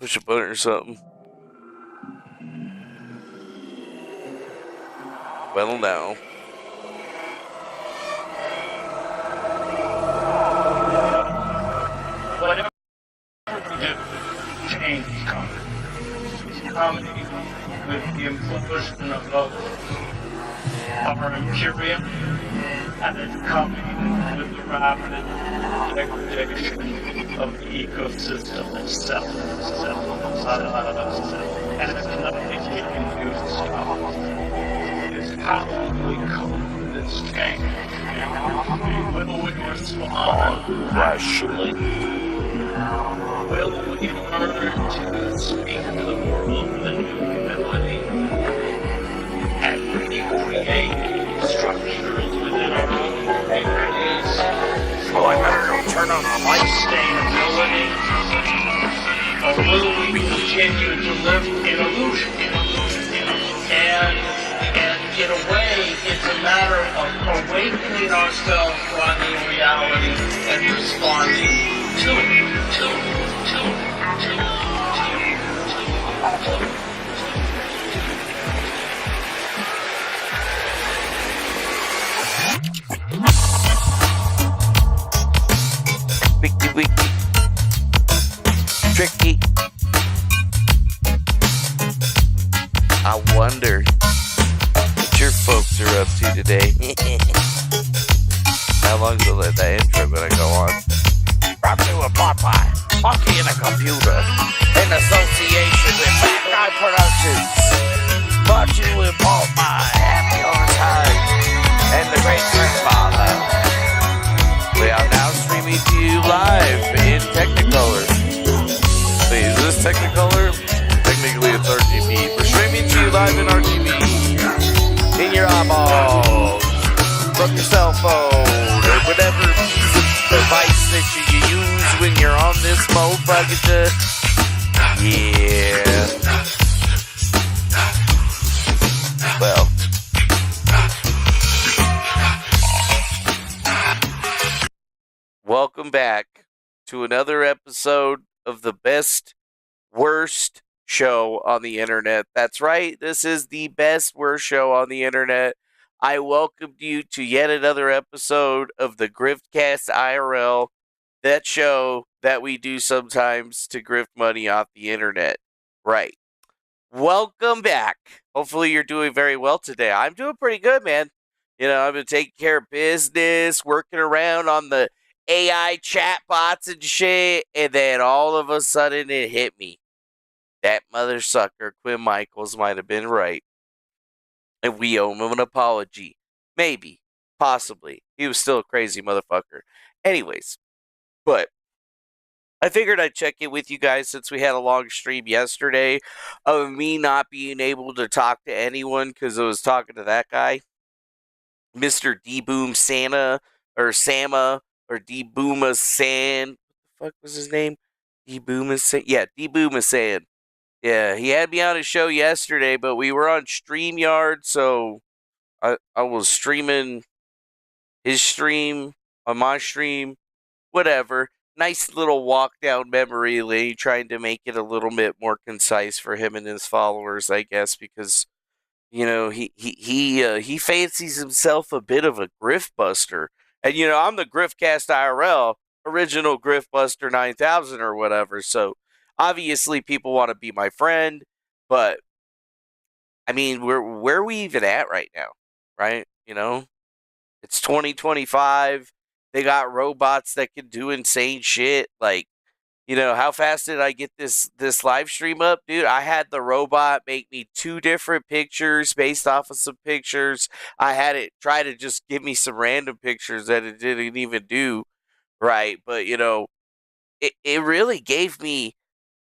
Push a button or something. Well, now. Whatever we do, change is coming. It's coming with the implosion of our imperium, and it's coming with the rapid degradation of the ecosystem itself. And it's nothing you can do to stop. It's how we cope with this change. Will we respond rationally? Will we learn to speak to the world with a new humility and recreate structures within our own communities? Oh, I better go turn on the light. Sustainability? Or will we continue to live in illusion? And in a way, it's a matter of awakening ourselves to our new reality and responding to it. Wiki. Tricky. I wonder what your folks are up to today. How long will that intro gonna go on? Brought to you by Monkey in a Computer in association with Fat Guy Productions. Brought to you in part by Happy on Time and the Great Grandfather. We are now streaming to you live in Technicolor. Wait, is this Technicolor? Technically it's RGB. We're streaming to you live in RGB. In your eyeballs, from your cell phone, or whatever device that you use when you're on this motherfucker. Yeah. Well. Welcome back to another episode of the best, worst show on the internet. That's right, this is the best, worst show on the internet. I welcomed you to yet another episode of the Griftcast IRL, that show that we do sometimes to grift money off the internet. Right. Welcome back. Hopefully you're doing very well today. I'm doing pretty good, man. You know, I've been taking care of business, working around on the AI chatbots and shit, and then all of a sudden it hit me. That mother sucker, Quinn Michaels, might have been right. And we owe him an apology. Maybe. Possibly. He was still a crazy motherfucker. Anyways. But I figured I'd check in with you guys since we had a long stream yesterday of me not being able to talk to anyone because I was talking to that guy. Mr. D-Boom Santa, or Sama, or D-Booma San. What the fuck was his name? D-Booma San. Yeah, D-Booma San. Yeah, he had me on his show yesterday, but we were on StreamYard, so I was streaming his stream on my stream, whatever. Nice little walk down memory lane, trying to make it a little bit more concise for him and his followers, I guess, because you know he fancies himself a bit of a grift buster, and you know I'm the Griftcast IRL, original Grift Buster 9000 or whatever, so. Obviously, people want to be my friend, but I mean, where are we even at right now, right? You know, it's 2025. They got robots that can do insane shit. Like, you know, how fast did I get this live stream up, dude? I had the robot make me 2 different pictures based off of some pictures. I had it try to just give me some random pictures that it didn't even do, right? But you know, it really gave me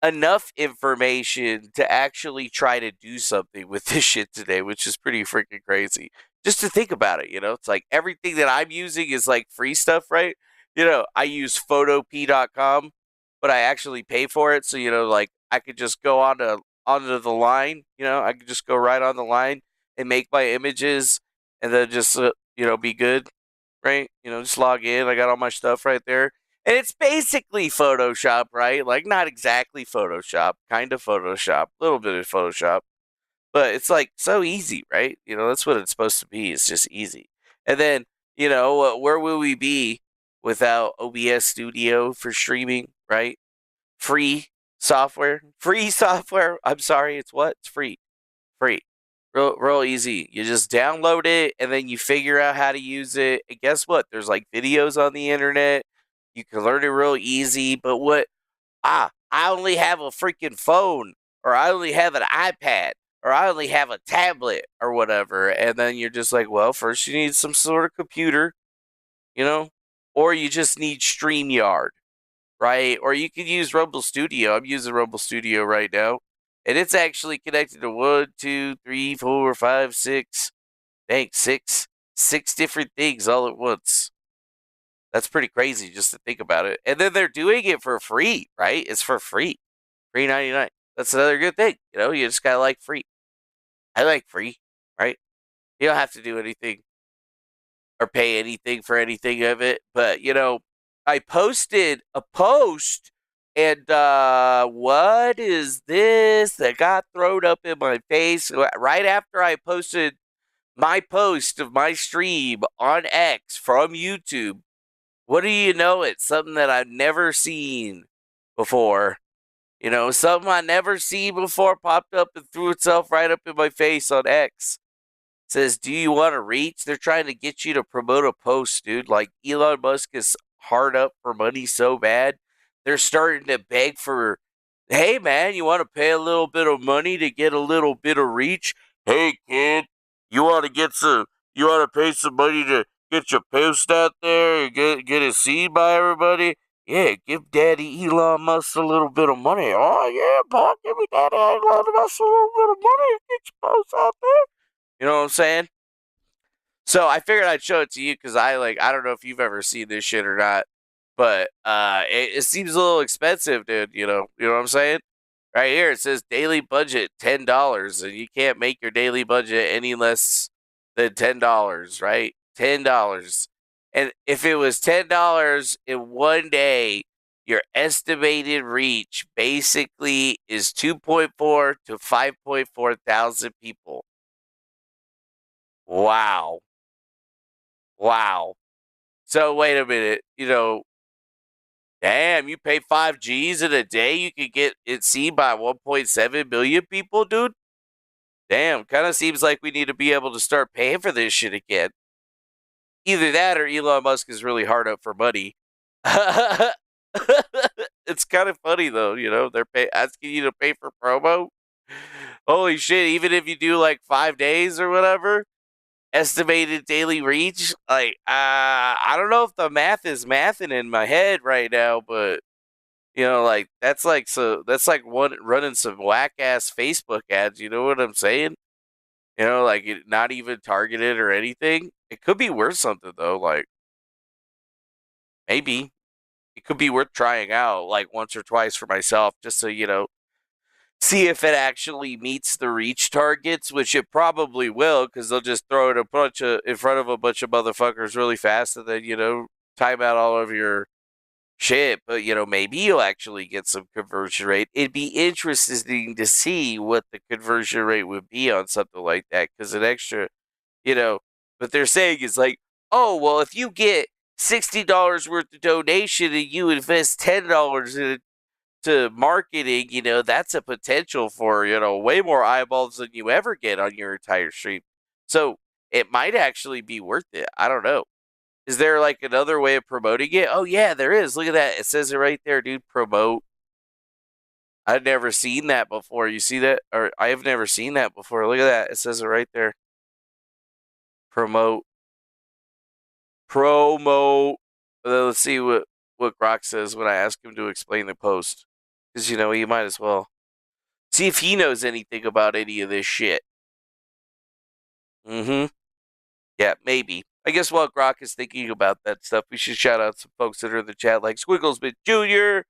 enough information to actually try to do something with this shit today, which is pretty freaking crazy. Just to think about it, you know, it's like everything that I'm using is like free stuff, right? You know, I use photop.com, but I actually pay for it. So, you know, like I could just go onto the line, you know, I could just go right on the line and make my images and then just, you know, be good, right? You know, just log in. I got all my stuff right there. And it's basically Photoshop, right? Like, not exactly Photoshop, kind of Photoshop, a little bit of Photoshop. But it's like so easy, right? That's what it's supposed to be. It's just easy. And then, where will we be without OBS Studio for streaming, right? Free software. Free software. I'm sorry, it's what? It's free. Free. Real easy. You just download it and then you figure out how to use it. And guess what? There's like videos on the internet. You can learn it real easy. But I only have a freaking phone, or I only have an iPad, or I only have a tablet, or whatever. And then you're just like, well, first you need some sort of computer, or you just need StreamYard, right? Or you could use Rumble Studio. I'm using Rumble Studio right now. And it's actually connected to 1, 2, 3, 4, 5, 6. Thanks, six different things all at once. That's pretty crazy just to think about it. And then they're doing it for free, right? It's for free. $3.99. That's another good thing. You just gotta like free. I like free, right? You don't have to do anything or pay anything for anything of it. But, I posted a post, and what is this that got thrown up in my face right after I posted my post of my stream on X from YouTube? What do you know? It's something that I've never seen before. Something I never seen before popped up and threw itself right up in my face on X. It says, do you want to reach? They're trying to get you to promote a post, dude. Like, Elon Musk is hard up for money so bad. They're starting to beg for, hey, man, you want to pay a little bit of money to get a little bit of reach? Hey, kid, you want to pay some money to get your post out there and get it seen by everybody? Yeah, give Daddy Elon Musk a little bit of money. Oh, yeah, Paul, give me Daddy Elon Musk a little bit of money and get your post out there. You know what I'm saying? So I figured I'd show it to you because I don't know if you've ever seen this shit or not, but it seems a little expensive, dude. You know what I'm saying? Right here it says daily budget $10, and you can't make your daily budget any less than $10, right? $10. And if it was $10 in one day, your estimated reach basically is 2.4 to 5.4 thousand people. Wow. So wait a minute, damn, you pay 5Gs in a day, you could get it seen by 1.7 million people, dude? Damn, kind of seems like we need to be able to start paying for this shit again. Either that or Elon Musk is really hard up for money. It's kind of funny though, they're asking you to pay for promo. Holy shit, even if you do like 5 days or whatever, estimated daily reach, like I don't know if the math is mathing in my head right now, but that's like running some whack ass Facebook ads, you know what I'm saying? Like not even targeted or anything. It could be worth something though, like maybe it could be worth trying out like once or twice for myself just so see if it actually meets the reach targets, which it probably will, because they'll just throw it in front of a bunch of motherfuckers really fast, and then time out all of your shit. But maybe you'll actually get some conversion rate. It'd be interesting to see what the conversion rate would be on something like that, because an extra, But they're saying it's like, oh well, if you get $60 worth of donation and you invest $10 in it to marketing, that's a potential for, way more eyeballs than you ever get on your entire stream. So it might actually be worth it. I don't know. Is there like another way of promoting it? Oh yeah, there is. Look at that. It says it right there, dude. Promote. I've never seen that before. You see that? Or I have never seen that before. Look at that. It says it right there. Promote. Let's see what Grok says when I ask him to explain the post. Because, he might as well. See if he knows anything about any of this shit. Yeah, maybe. I guess while Grok is thinking about that stuff, we should shout out some folks that are in the chat, like Squigglesmith Jr.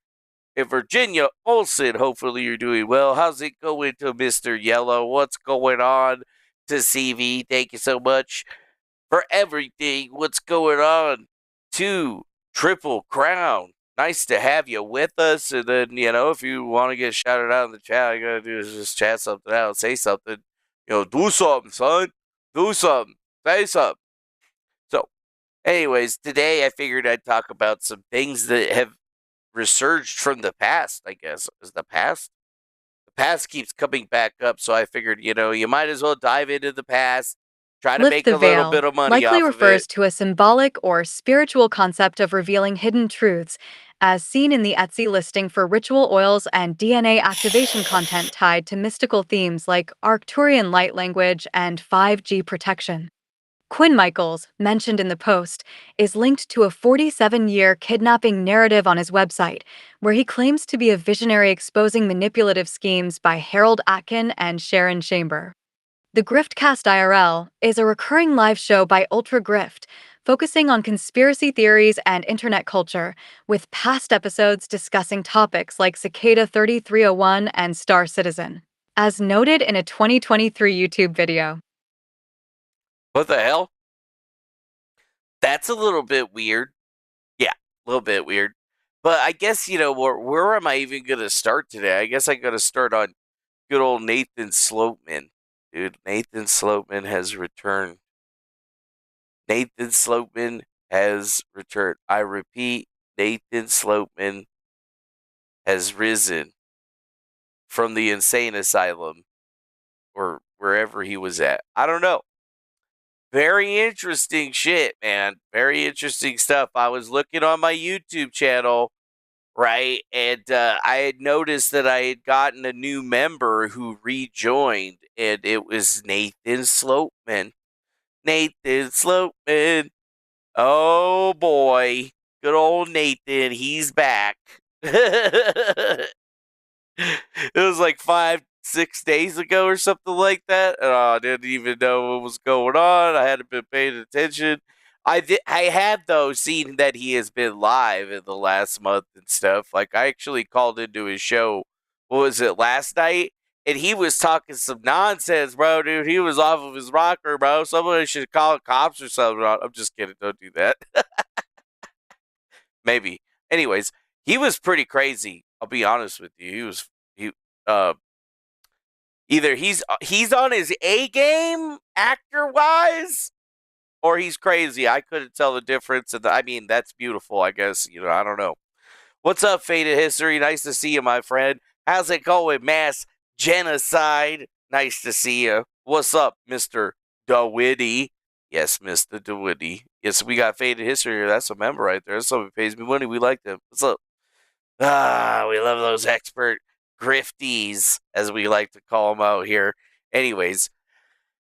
and Virginia Olson. Hopefully you're doing well. How's it going to Mr. Yellow? What's going on to CV? Thank you so much for everything. What's going on to Triple Crown? nice to have you with us. And then, if you want to get shouted out in the chat, all you got to do is just chat something out, say something. Do something, son. Do something. Say something. So, anyways, today I figured I'd talk about some things that have resurged from the past, I guess. Is the past? The past keeps coming back up, so I figured, you might as well dive into the past, try to Lift make the a little veil bit of money likely off of it. refers to a symbolic or spiritual concept of revealing hidden truths, as seen in the Etsy listing for ritual oils and DNA activation content tied to mystical themes like Arcturian light language and 5G protection. Quinn Michaels, mentioned in the post, is linked to a 47-year kidnapping narrative on his website, where he claims to be a visionary exposing manipulative schemes by Harold Atkin and Sharon Chamber. The Griftcast IRL is a recurring live show by Ultra Grift, focusing on conspiracy theories and internet culture, with past episodes discussing topics like Cicada 3301 and Star Citizen, as noted in a 2023 YouTube video. What the hell? That's a little bit weird. Yeah, a little bit weird. But I guess, where am I even going to start today? I guess I got to start on good old Nathan Slopeman. Dude, Nathan Slopeman has returned. Nathan Slopeman has returned. I repeat, Nathan Slopeman has risen from the insane asylum or wherever he was at. I don't know. Very interesting shit, man. Very interesting stuff. I was looking on my YouTube channel, right? And I had noticed that I had gotten a new member who rejoined, and it was Nathan Slopeman. Nathan Slopeman. Oh boy. Good old Nathan. He's back. It was like 5-6 days ago or something like that. And I didn't even know what was going on. I hadn't been paying attention. I have though seen that he has been live in the last month and stuff. Like I actually called into his show. What was it, last night? And he was talking some nonsense, bro, dude. He was off of his rocker, bro. Somebody should call cops or something. I'm just kidding. Don't do that. Maybe. Anyways, he was pretty crazy. I'll be honest with you. He uh either he's on his A game actor wise, or he's crazy. I couldn't tell the difference. And I mean, that's beautiful. I guess I don't know. What's up, Faded History? Nice to see you, my friend. How's it going, Mass Genocide? Nice to see you. What's up, Mister DeWitty? Yes, Mr. DeWitty. Yes, we got Faded History here. That's a member right there. Somebody pays me money. We like them. What's up? We love those expert grifties, as we like to call them out here. Anyways,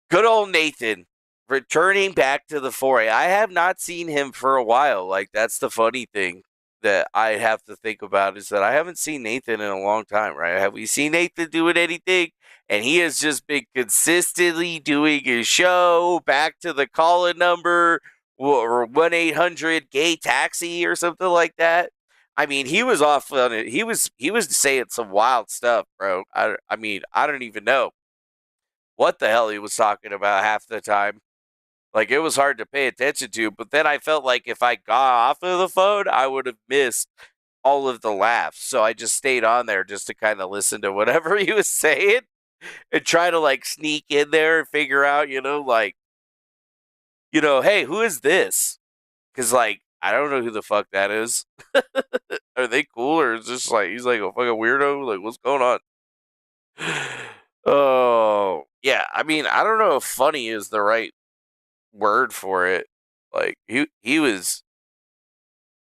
good old Nathan returning back to the foray. I have not seen him for a while. Like, that's the funny thing that I have to think about, is that I haven't seen Nathan in a long time, right? Have we seen Nathan doing anything? And he has just been consistently doing his show, back to the call-in number, or 1-800-GAY-TAXI or something like that. I mean, he was off on it. He was saying some wild stuff, bro. I mean, I don't even know what the hell he was talking about half the time. Like, it was hard to pay attention to, but then I felt like if I got off of the phone, I would have missed all of the laughs. So I just stayed on there just to kind of listen to whatever he was saying and try to like sneak in there and figure out, hey, who is this? Because like, I don't know who the fuck that is. Are they cool, or is this like he's like a fucking weirdo? Like, what's going on? Oh yeah, I mean, I don't know if funny is the right word for it. Like he was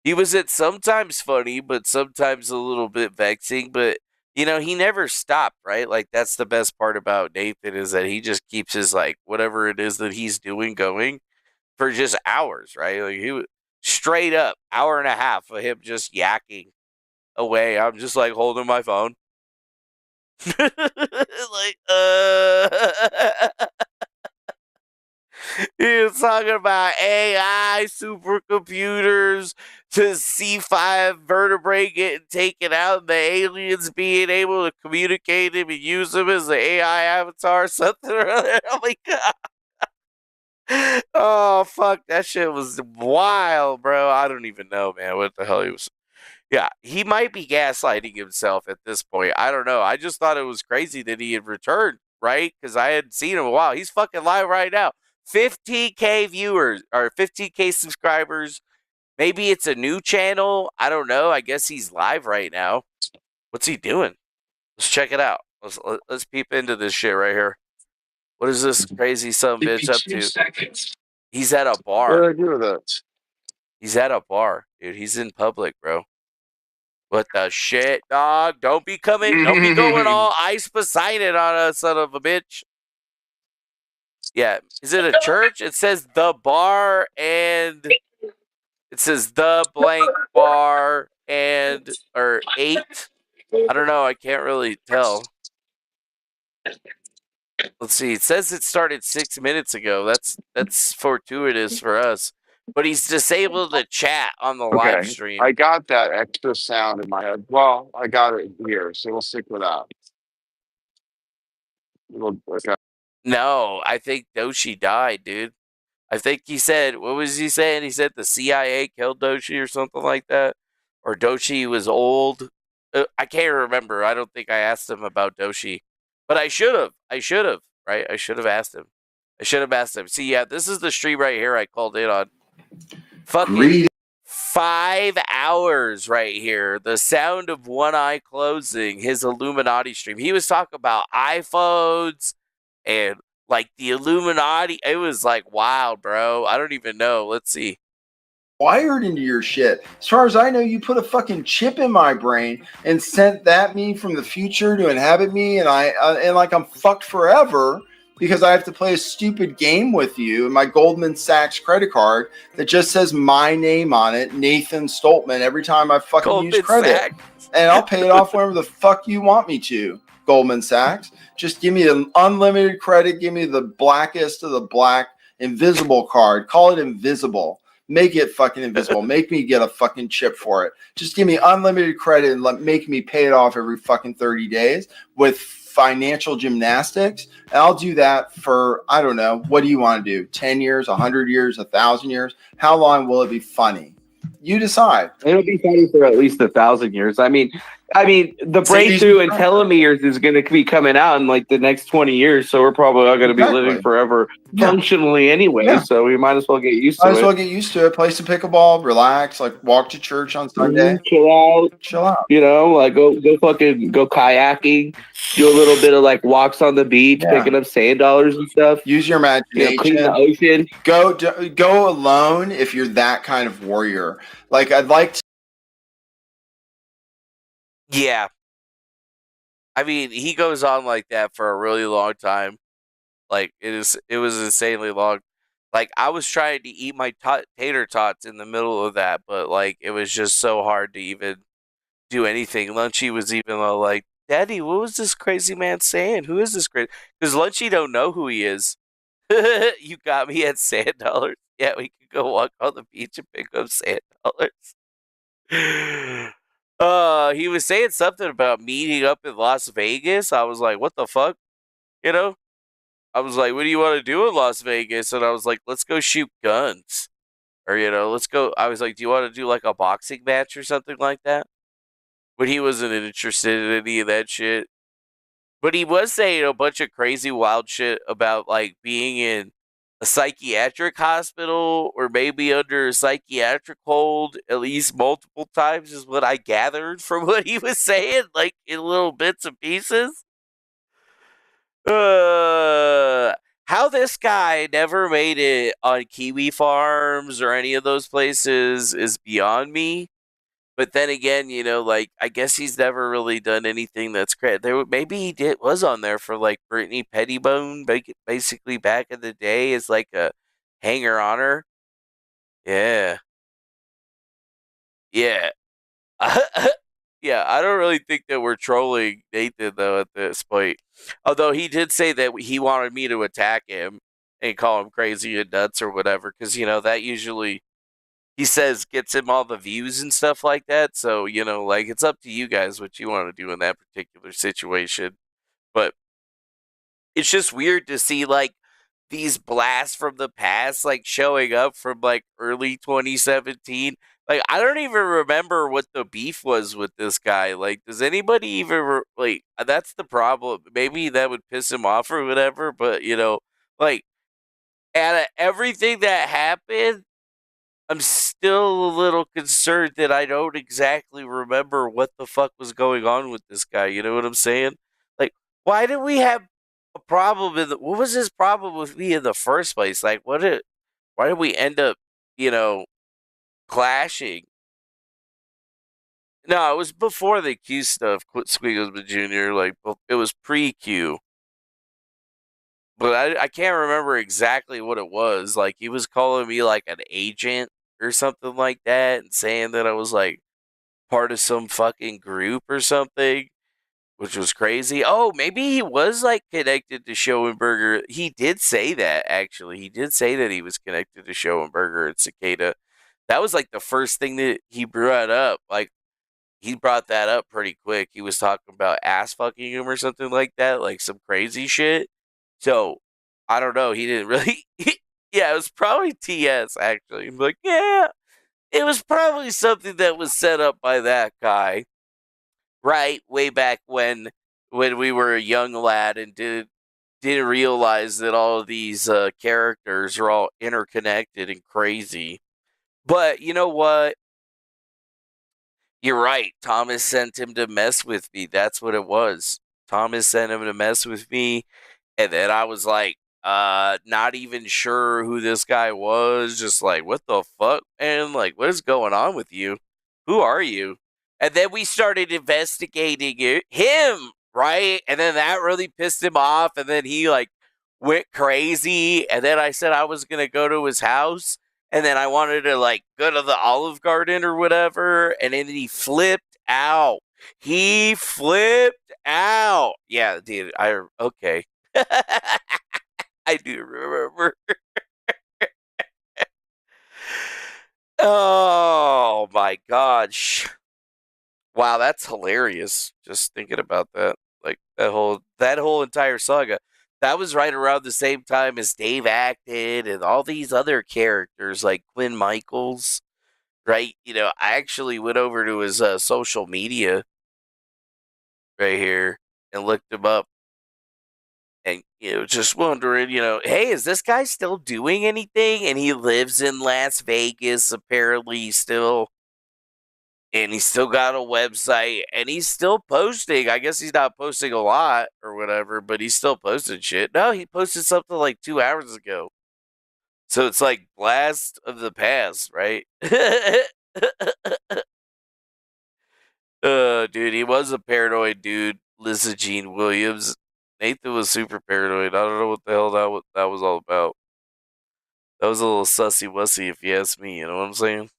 it sometimes funny, but sometimes a little bit vexing. But he never stopped, right? Like, that's the best part about Nathan, is that he just keeps his like whatever it is that he's doing going for just hours, right? Like, he was straight up hour and a half of him just yakking away. I'm just like holding my phone. Like, he was talking about AI, supercomputers, to C5 vertebrae getting taken out, and the aliens being able to communicate him and use him as an AI avatar, something or other. Oh my god. Oh fuck, that shit was wild, bro. I don't even know, man, what the hell he was. Yeah, he might be gaslighting himself at this point. I don't know. I just thought it was crazy that he had returned, right? Because I hadn't seen him in a while. He's fucking live right now. 15K viewers or 15K subscribers. Maybe it's a new channel. I don't know. I guess he's live right now. What's he doing? Let's check it out. Let's peep into this shit right here. What is this crazy son of a bitch up 52 to? seconds. He's at a What bar. do I do with that? He's at a bar, dude. He's in public, bro. What the shit, dog? Don't be going all Ice Poseidon on us, son of a bitch. Yeah, is it a church? It says the bar and it says the blank bar and or 8. I don't know. I can't really tell. Let's see. It says it started 6 minutes ago. That's fortuitous for us. But he's disabled the chat on the live stream. I got that extra sound in my head. Well, I got it here, so we'll stick with that. Okay. No, I think Doshi died, dude. I think he said, what was he saying? He said the CIA killed Doshi or something like that. Or Doshi was old. I can't remember. I don't think I asked him about Doshi. But I should have. Right? I should have asked him. See, yeah, this is the stream right here I called in on. Fucking 5 hours right here. The sound of one eye closing. His Illuminati stream. He was talking about iPhones and like the Illuminati. It was like wild, bro. I don't even know. Let's see. Wired into your shit. As far as I know, you put a fucking chip in my brain and sent that me from the future to inhabit me, and I'm fucked forever because I have to play a stupid game with you and my Goldman Sachs credit card that just says my name on it, Nathan Stoltman, every time I fucking use credit. Sachs. And I'll pay it off whenever the fuck you want me to, Goldman Sachs. Just give me an unlimited credit. Give me the blackest of the black invisible card. Call it invisible. Make it fucking invisible. Make me get a fucking chip for it. Just give me unlimited credit and make me pay it off every fucking 30 days with financial gymnastics. And I'll do that for, I don't know, what do you want to do? 10 years, 100 years, 1,000 years? How long will it be funny? You decide. It'll be funny for at least 1,000 years. I mean, the breakthrough in telomeres is going to be coming out in like the next 20 years, so we're probably all going to be living forever functionally anyway. Yeah. So we might as well get used to it. Might as well get used to it. Play some pickleball, relax, like walk to church on Sunday, chill out. You know, like go kayaking, do a little bit of like walks on the beach, picking up sand dollars and stuff. Use your imagination. You know, clean the ocean. Go alone if you're that kind of warrior. Like I'd like to. Yeah. I mean, he goes on like that for a really long time. Like it was insanely long. Like I was trying to eat my tater tots in the middle of that, but like it was just so hard to even do anything. Lunchy was even like, "Daddy, what was this crazy man saying? Who is this crazy?" Because Lunchy don't know who he is. You got me at sand dollars. Yeah, we could go walk on the beach and pick up sand dollars. He was saying something about meeting up in Las Vegas. I was like, what the fuck? You know? I was like, what do you want to do in Las Vegas? And I was like, let's go shoot guns. Or, let's go. I was like, do you want to do like a boxing match or something like that? But he wasn't interested in any of that shit. But he was saying a bunch of crazy, wild shit about like being in a psychiatric hospital or maybe under a psychiatric hold at least multiple times is what I gathered from what he was saying, like in little bits and pieces. How this guy never made it on Kiwi Farms or any of those places is beyond me. But then again, like I guess he's never really done anything that's great. Maybe he was on there for like Brittany Pettibone, basically back in the day as like a hanger on her. Yeah, yeah, yeah. I don't really think that we're trolling Nathan though at this point. Although he did say that he wanted me to attack him and call him crazy and nuts or whatever, because that usually. He says gets him all the views and stuff like that. So, like it's up to you guys what you want to do in that particular situation. But it's just weird to see like these blasts from the past like showing up from like early 2017. Like, I don't even remember what the beef was with this guy. Like, does anybody even like? That's the problem. Maybe that would piss him off or whatever. But like, out of everything that happened, I'm still a little concerned that I don't exactly remember what the fuck was going on with this guy. You know what I'm saying? Like, why did we have a problem what was his problem with me in the first place? Like, why did we end up, clashing? No, it was before the Q stuff, Squiggles Jr. Like, it was pre-Q. But I can't remember exactly what it was. Like, he was calling me, like, an agent or something like that and saying that I was, like, part of some fucking group or something, which was crazy. Oh, maybe he was, like, connected to Schoenberger. He did say that, actually. He did say that he was connected to Schoenberger and Cicada. That was, like, the first thing that he brought up. Like, he brought that up pretty quick. He was talking about ass fucking him or something like that, like some crazy shit. So, I don't know. He didn't really. Yeah, it was probably TS, actually. I'm like, yeah, it was probably something that was set up by that guy, right? Way back when we were a young lad and didn't realize that all of these characters are all interconnected and crazy. But you know what? You're right. Thomas sent him to mess with me. That's what it was. Thomas sent him to mess with me. And then I was like, not even sure who this guy was. Just like, what the fuck, man? Like, what is going on with you? Who are you? And then we started investigating him, right? And then that really pissed him off. And then he like went crazy. And then I said I was going to go to his house. And then I wanted to like go to the Olive Garden or whatever. And then he flipped out. He flipped out. Yeah, dude. Okay. I do remember. Oh my gosh. Wow, that's hilarious. Just thinking about that. Like that whole entire saga. That was right around the same time as Dave acted and all these other characters like Quinn Michaels, right? I actually went over to his social media right here and looked him up. And, just wondering, hey, is this guy still doing anything? And he lives in Las Vegas, apparently, still. And he's still got a website. And he's still posting. I guess he's not posting a lot or whatever, but he's still posting shit. No, he posted something like 2 hours ago. So it's like blast of the past, right? Dude, he was a paranoid dude. Lisa Jean Williams. Nathan was super paranoid. I don't know what the hell that was all about. That was a little sussy wussy, if you ask me. You know what I'm saying?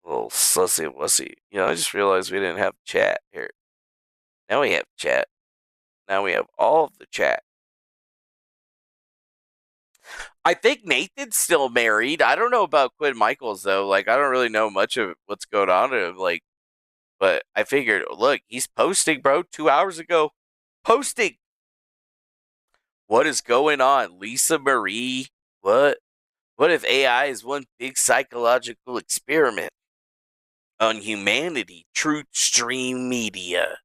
A little sussy wussy. I just realized we didn't have chat here. Now we have chat. Now we have all of the chat. I think Nathan's still married. I don't know about Quinn Michaels though. Like, I don't really know much of what's going on to him. Like, but I figured, look, he's posting, bro. 2 hours ago, posting. What is going on, Lisa Marie? What? What if AI is one big psychological experiment on humanity? Truth Stream Media.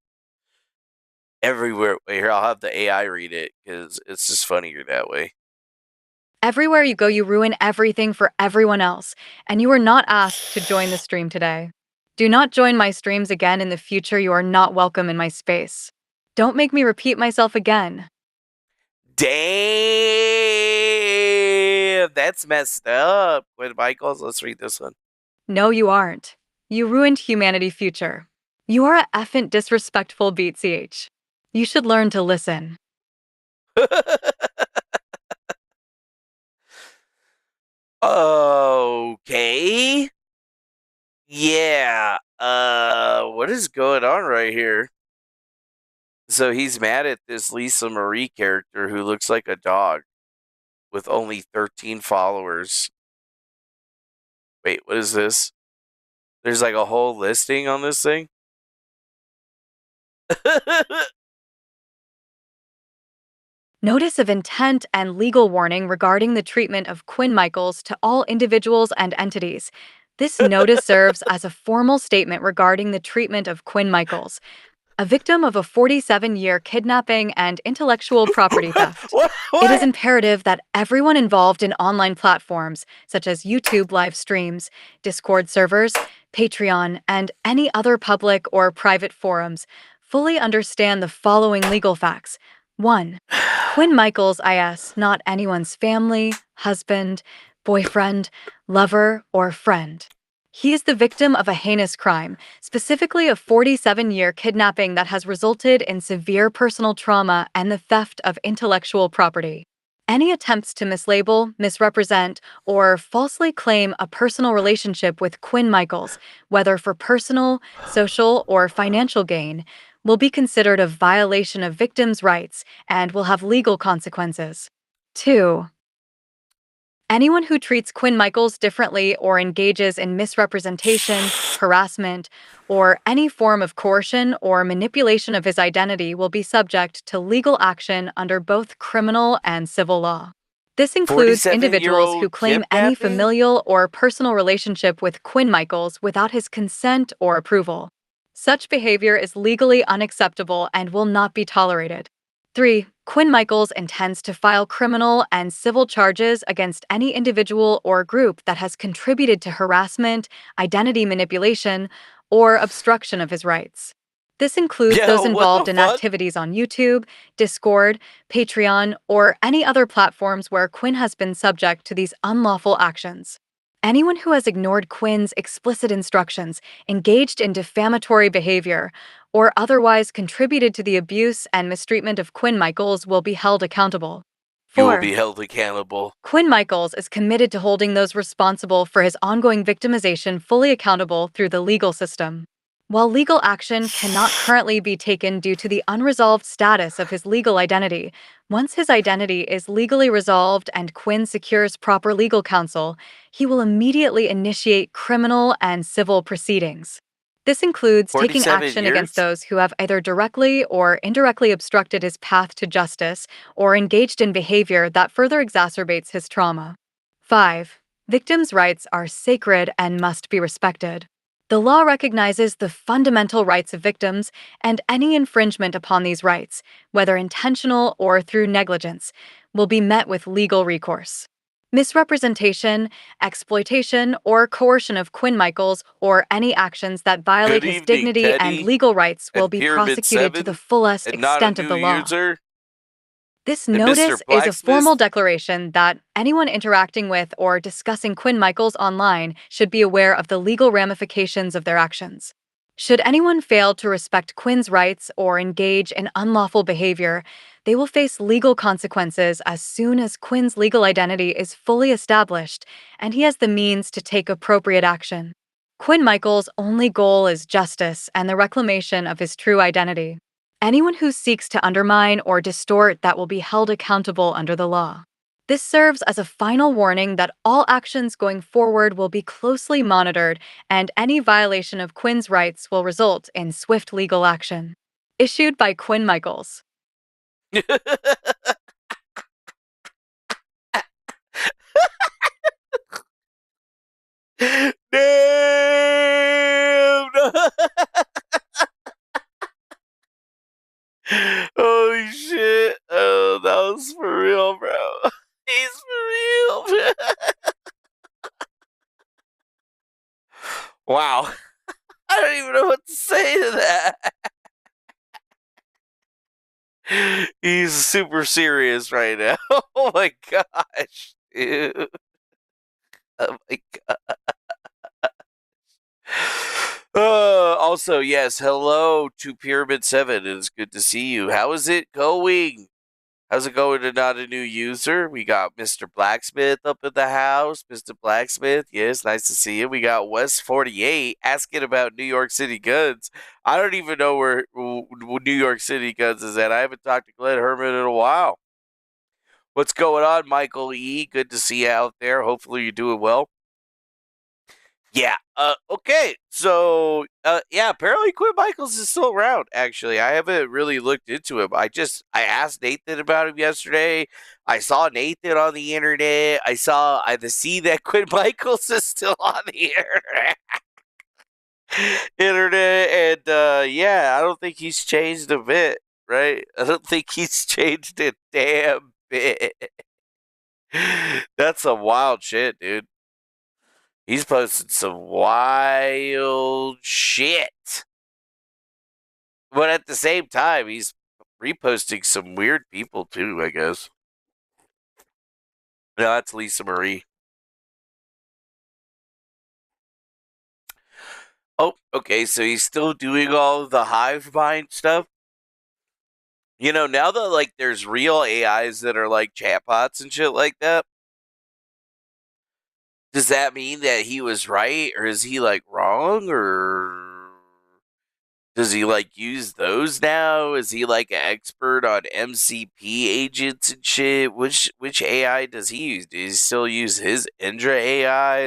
Everywhere. Wait, here, I'll have the AI read it because it's just funnier that way. Everywhere you go, you ruin everything for everyone else, and you are not asked to join the stream today. Do not join my streams again in the future. You are not welcome in my space. Don't make me repeat myself again. Damn, that's messed up. Quinn Michaels, let's read this one. No, you aren't. You ruined humanity future. You are a effing disrespectful beat CH. You should learn to listen. Okay. Yeah. What is going on right here? So he's mad at this Lisa Marie character who looks like a dog with only 13 followers. Wait, what is this? There's like a whole listing on this thing? Notice of intent and legal warning regarding the treatment of Quinn Michaels to all individuals and entities. This notice serves as a formal statement regarding the treatment of Quinn Michaels, a victim of a 47-year kidnapping and intellectual property theft. It is imperative that everyone involved in online platforms, such as YouTube live streams, Discord servers, Patreon, and any other public or private forums, fully understand the following legal facts. 1. Quinn Michaels is not anyone's family, husband, boyfriend, lover, or friend. He is the victim of a heinous crime, specifically a 47-year kidnapping that has resulted in severe personal trauma and the theft of intellectual property. Any attempts to mislabel, misrepresent, or falsely claim a personal relationship with Quinn Michaels, whether for personal, social, or financial gain, will be considered a violation of victims' rights and will have legal consequences. 2. Anyone who treats Quinn Michaels differently or engages in misrepresentation, harassment, or any form of coercion or manipulation of his identity will be subject to legal action under both criminal and civil law. This includes individuals who 47-year-old claim any kidnapping? familial or personal relationship with Quinn Michaels without his consent or approval. Such behavior is legally unacceptable and will not be tolerated. 3. Quinn Michaels intends to file criminal and civil charges against any individual or group that has contributed to harassment, identity manipulation, or obstruction of his rights. This includes those Yo, what the involved in fuck? activities on YouTube, Discord, Patreon, or any other platforms where Quinn has been subject to these unlawful actions. Anyone who has ignored Quinn's explicit instructions, engaged in defamatory behavior, or otherwise contributed to the abuse and mistreatment of Quinn Michaels will be held accountable. You will 4. be held accountable. Quinn Michaels is committed to holding those responsible for his ongoing victimization fully accountable through the legal system. While legal action cannot currently be taken due to the unresolved status of his legal identity, once his identity is legally resolved and Quinn secures proper legal counsel, he will immediately initiate criminal and civil proceedings. This includes taking 47 action years? against those who have either directly or indirectly obstructed his path to justice or engaged in behavior that further exacerbates his trauma. 5. Victims' rights are sacred and must be respected. The law recognizes the fundamental rights of victims, and any infringement upon these rights, whether intentional or through negligence, will be met with legal recourse. Misrepresentation, exploitation, or coercion of Quinn Michaels or any actions that violate Good his evening, dignity and Teddy. legal rights will And be Pyramid prosecuted to 7, the fullest and not a extent of new the law. user. This And Mr. notice is a Blacksmith. formal declaration that anyone interacting with or discussing Quinn Michaels online should be aware of the legal ramifications of their actions. Should anyone fail to respect Quinn's rights or engage in unlawful behavior, they will face legal consequences as soon as Quinn's legal identity is fully established and he has the means to take appropriate action. Quinn Michaels' only goal is justice and the reclamation of his true identity. Anyone who seeks to undermine or distort that will be held accountable under the law. This serves as a final warning that all actions going forward will be closely monitored and any violation of Quinn's rights will result in swift legal action. Issued by Quinn Michaels. Damn! Holy shit. Oh, that was for real, bro. He's for real. Wow. I don't even know what to say to that. He's super serious right now. Oh my gosh. Dude. Oh my god. Also, yes, hello to Pyramid 7. It is good to see you. How is it going? How's it going to not a new user? We got Mr. Blacksmith up in the house. Mr. Blacksmith, yes, nice to see you. We got West48 asking about New York City Guns. I don't even know where New York City Guns is at. I haven't talked to Glenn Herman in a while. What's going on, Michael E? Good to see you out there. Hopefully you're doing well. Yeah. Okay. So, yeah. Apparently, Quinn Michaels is still around. Actually, I haven't really looked into him. I asked Nathan about him yesterday. I saw Nathan on the internet. I see that Quinn Michaels is still on the internet, and yeah, I don't think he's changed a bit. Right? I don't think he's changed a damn bit. That's some wild shit, dude. He's posted some wild shit. But at the same time, he's reposting some weird people too, I guess. No, that's Lisa Marie. Oh, okay, so he's still doing all of the hive mind stuff. You know, now that like there's real AIs that are like chatbots and shit like that, does that mean that he was right, or is he like wrong, or does he like use those now? Is he like an expert on MCP agents and shit? Which AI does he use? Does he still use his Indra AI?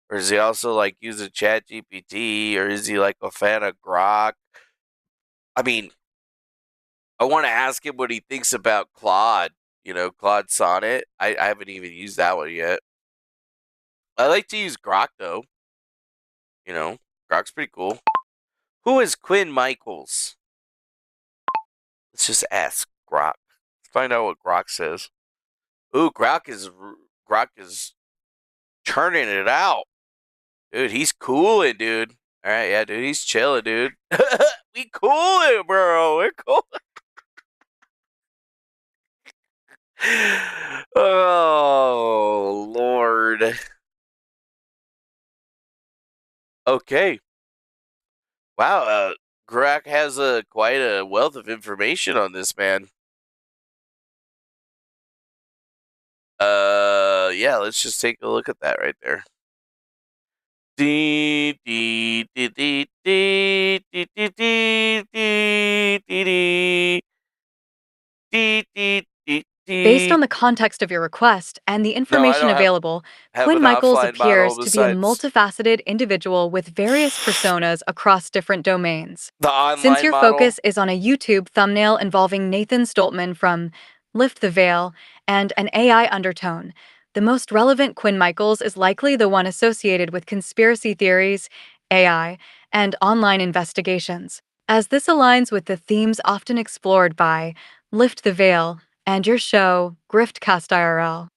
Or is he also like using Chat GPT? Or is he like a fan of Grok? I mean, I want to ask him what he thinks about Claude. You know, Claude Sonnet. I haven't even used that one yet. I like to use Grok though. You know, Grok's pretty cool. Who is Quinn Michaels? Let's just ask Grok. Let's find out what Grok says. Ooh, Grok is turning it out, dude. He's cooling, dude. All right, yeah, dude. He's chilling, dude. We cooling, bro. We're cool. Oh Lord. Okay. Wow. Grok has quite a wealth of information on this man. Yeah. Let's just take a look at that right there. Based on the context of your request and the No, I information don't available, have Quinn an Michaels offline model appears to be a besides multifaceted individual with various personas across different domains. the Since online your model. focus is on a YouTube thumbnail involving Nathan Stoltman from Lift the Veil and an AI undertone, the most relevant Quinn Michaels is likely the one associated with conspiracy theories, AI, and online investigations, as this aligns with the themes often explored by Lift the Veil and your show, Griftcast IRL.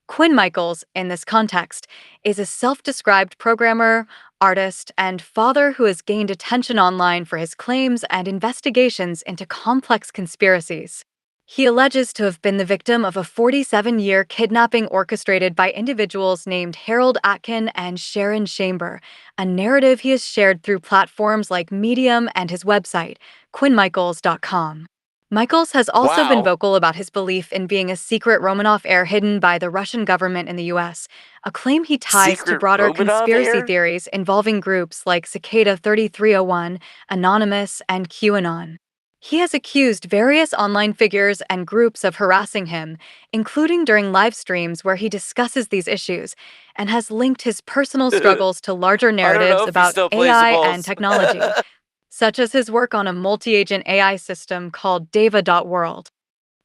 Quinn Michaels, in this context, is a self-described programmer, artist, and father who has gained attention online for his claims and investigations into complex conspiracies. He alleges to have been the victim of a 47-year kidnapping orchestrated by individuals named Harold Atkin and Sharon Chamber, a narrative he has shared through platforms like Medium and his website, quinnmichaels.com. Michaels has also been Wow. vocal about his belief in being a secret Romanov heir hidden by the Russian government in the US, a claim he ties to Secret broader Romanov conspiracy heir? theories involving groups like Cicada 3301, Anonymous, and QAnon. He has accused various online figures and groups of harassing him, including during live streams where he discusses these issues, and has linked his personal struggles to larger I don't know narratives if he about still plays the AI and balls. technology, such as his work on a multi-agent AI system called Deva.world.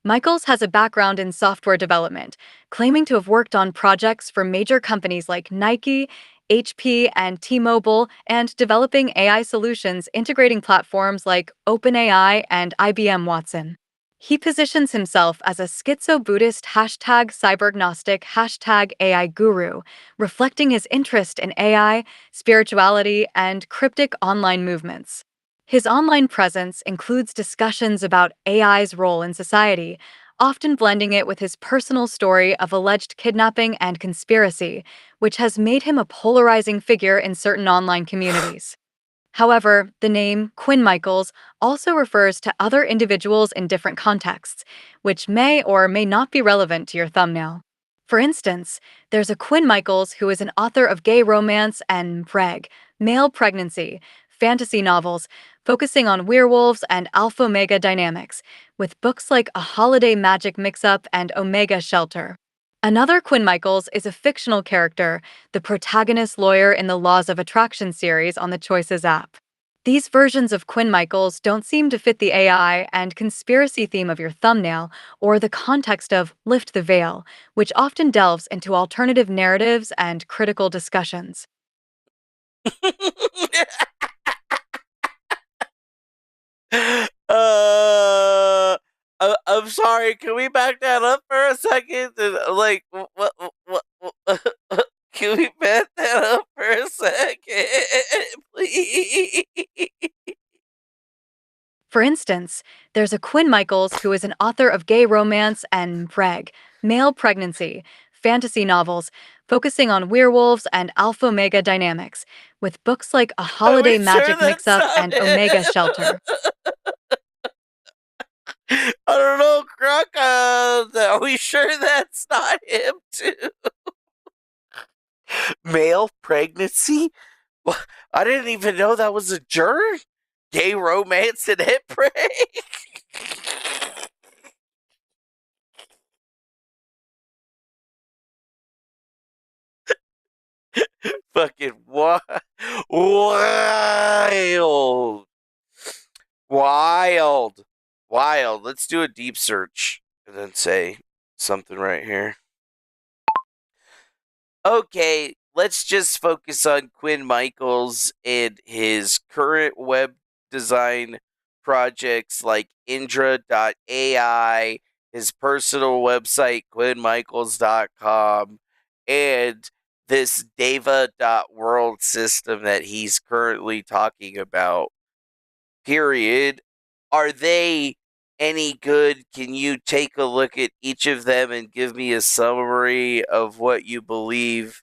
Michaels has a background in software development, claiming to have worked on projects for major companies like Nike, HP, and T-Mobile, and developing AI solutions integrating platforms like OpenAI and IBM Watson. He positions himself as a schizo-Buddhist #cybergnostic #AI guru, reflecting his interest in AI, spirituality, and cryptic online movements. His online presence includes discussions about AI's role in society, often blending it with his personal story of alleged kidnapping and conspiracy, which has made him a polarizing figure in certain online communities. However, the name Quinn Michaels also refers to other individuals in different contexts, which may or may not be relevant to your thumbnail. For instance, there's a Quinn Michaels who is an author of gay romance and male pregnancy, fantasy novels, focusing on werewolves and alpha-omega dynamics, with books like A Holiday Magic Mix-Up and Omega Shelter. Another Quinn Michaels is a fictional character, the protagonist lawyer in the Laws of Attraction series on the Choices app. These versions of Quinn Michaels don't seem to fit the AI and conspiracy theme of your thumbnail or the context of Lift the Veil, which often delves into alternative narratives and critical discussions. I'm sorry. Can we back that up for a second? Like, what? Can we back that up for a second, please? For instance, there's a Quinn Michaels who is an author of gay romance and male pregnancy, fantasy novels, focusing on werewolves and alpha-omega dynamics, with books like A Are we Holiday sure Magic that's Mix-Up not and Omega him? Shelter. I don't know, Croc. Are we sure that's not him too? Male pregnancy? Well, I didn't even know that was a genre. Gay romance and hit break. Fucking wild. Wild. Wild. Let's do a deep search and then say something right here. Okay, let's just focus on Quinn Michaels and his current web design projects like Indra.ai, his personal website, QuinnMichaels.com, and this Deva.world system that he's currently talking about. Period. Are they any good? Can you take a look at each of them and give me a summary of what you believe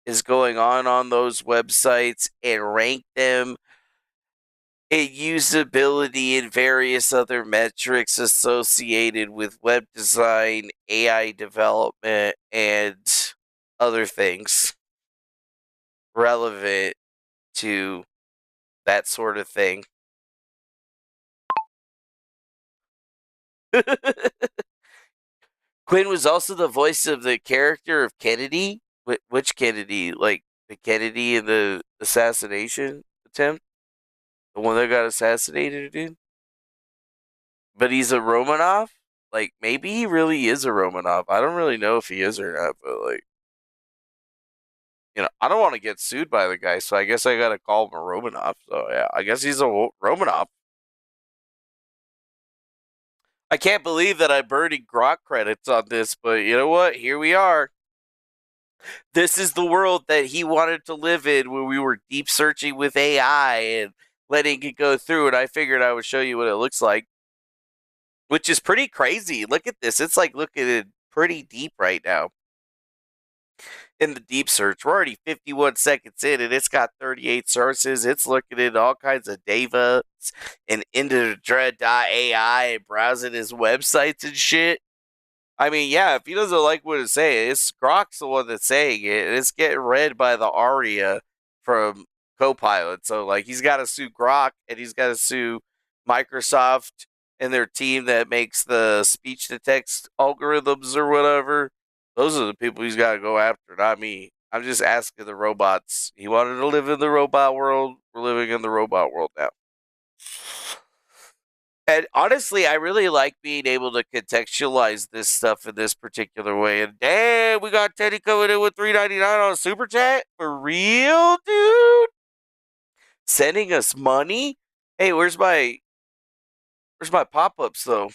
is going on those websites and rank them in usability and various other metrics associated with web design, AI development, and other things relevant to that sort of thing? Quinn was also the voice of the character of Kennedy. Which Kennedy? Like the Kennedy in the assassination attempt? The one that got assassinated, dude? But he's a Romanov? Like, maybe he really is a Romanov. I don't really know if he is or not, but like, I don't want to get sued by the guy, so I guess I gotta call him a Romanov. So yeah, I guess he's a Romanov. I can't believe that I'm burning Grok credits on this, but you know what? Here we are. This is the world that he wanted to live in when we were deep searching with AI and letting it go through. And I figured I would show you what it looks like, which is pretty crazy. Look at this. It's like looking at pretty deep right now in the deep search. We're already 51 seconds in and it's got 38 sources. It's looking at all kinds of data and into Dread.ai and browsing his websites and shit. I mean, yeah, if he doesn't like what it's saying, it's Grok's the one that's saying it, and it's getting read by the ARIA from Copilot. So, like, he's got to sue Grok, and he's got to sue Microsoft and their team that makes the speech to text algorithms or whatever. Those are the people he's got to go after, not me. I'm just asking the robots. He wanted to live in the robot world. We're living in the robot world now. And honestly, I really like being able to contextualize this stuff in this particular way. And damn, we got Teddy coming in with $3.99 on Super Chat. For real, dude? Sending us money? Hey, where's my pop-ups though?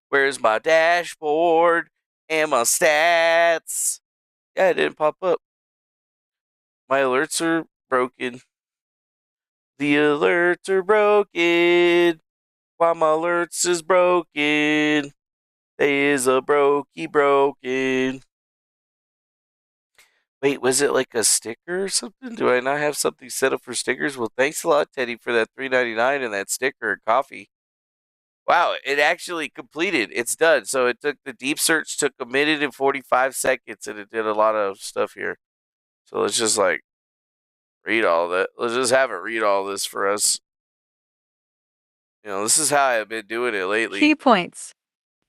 Where's my dashboard and my stats? Yeah, it didn't pop up. My alerts are broken. The alerts are broken. Why my alerts is broken? They is a broken. Wait, was it like a sticker or something? Do I not have something set up for stickers? Well, thanks a lot, Teddy, for that $3.99 and that sticker and coffee. Wow, it actually completed. It's done. So it took the deep search took 1 minute and 45 seconds, and it did a lot of stuff here. So let's just like read all that. Let's just have it read all this for us. This is how I've been doing it lately. Key points.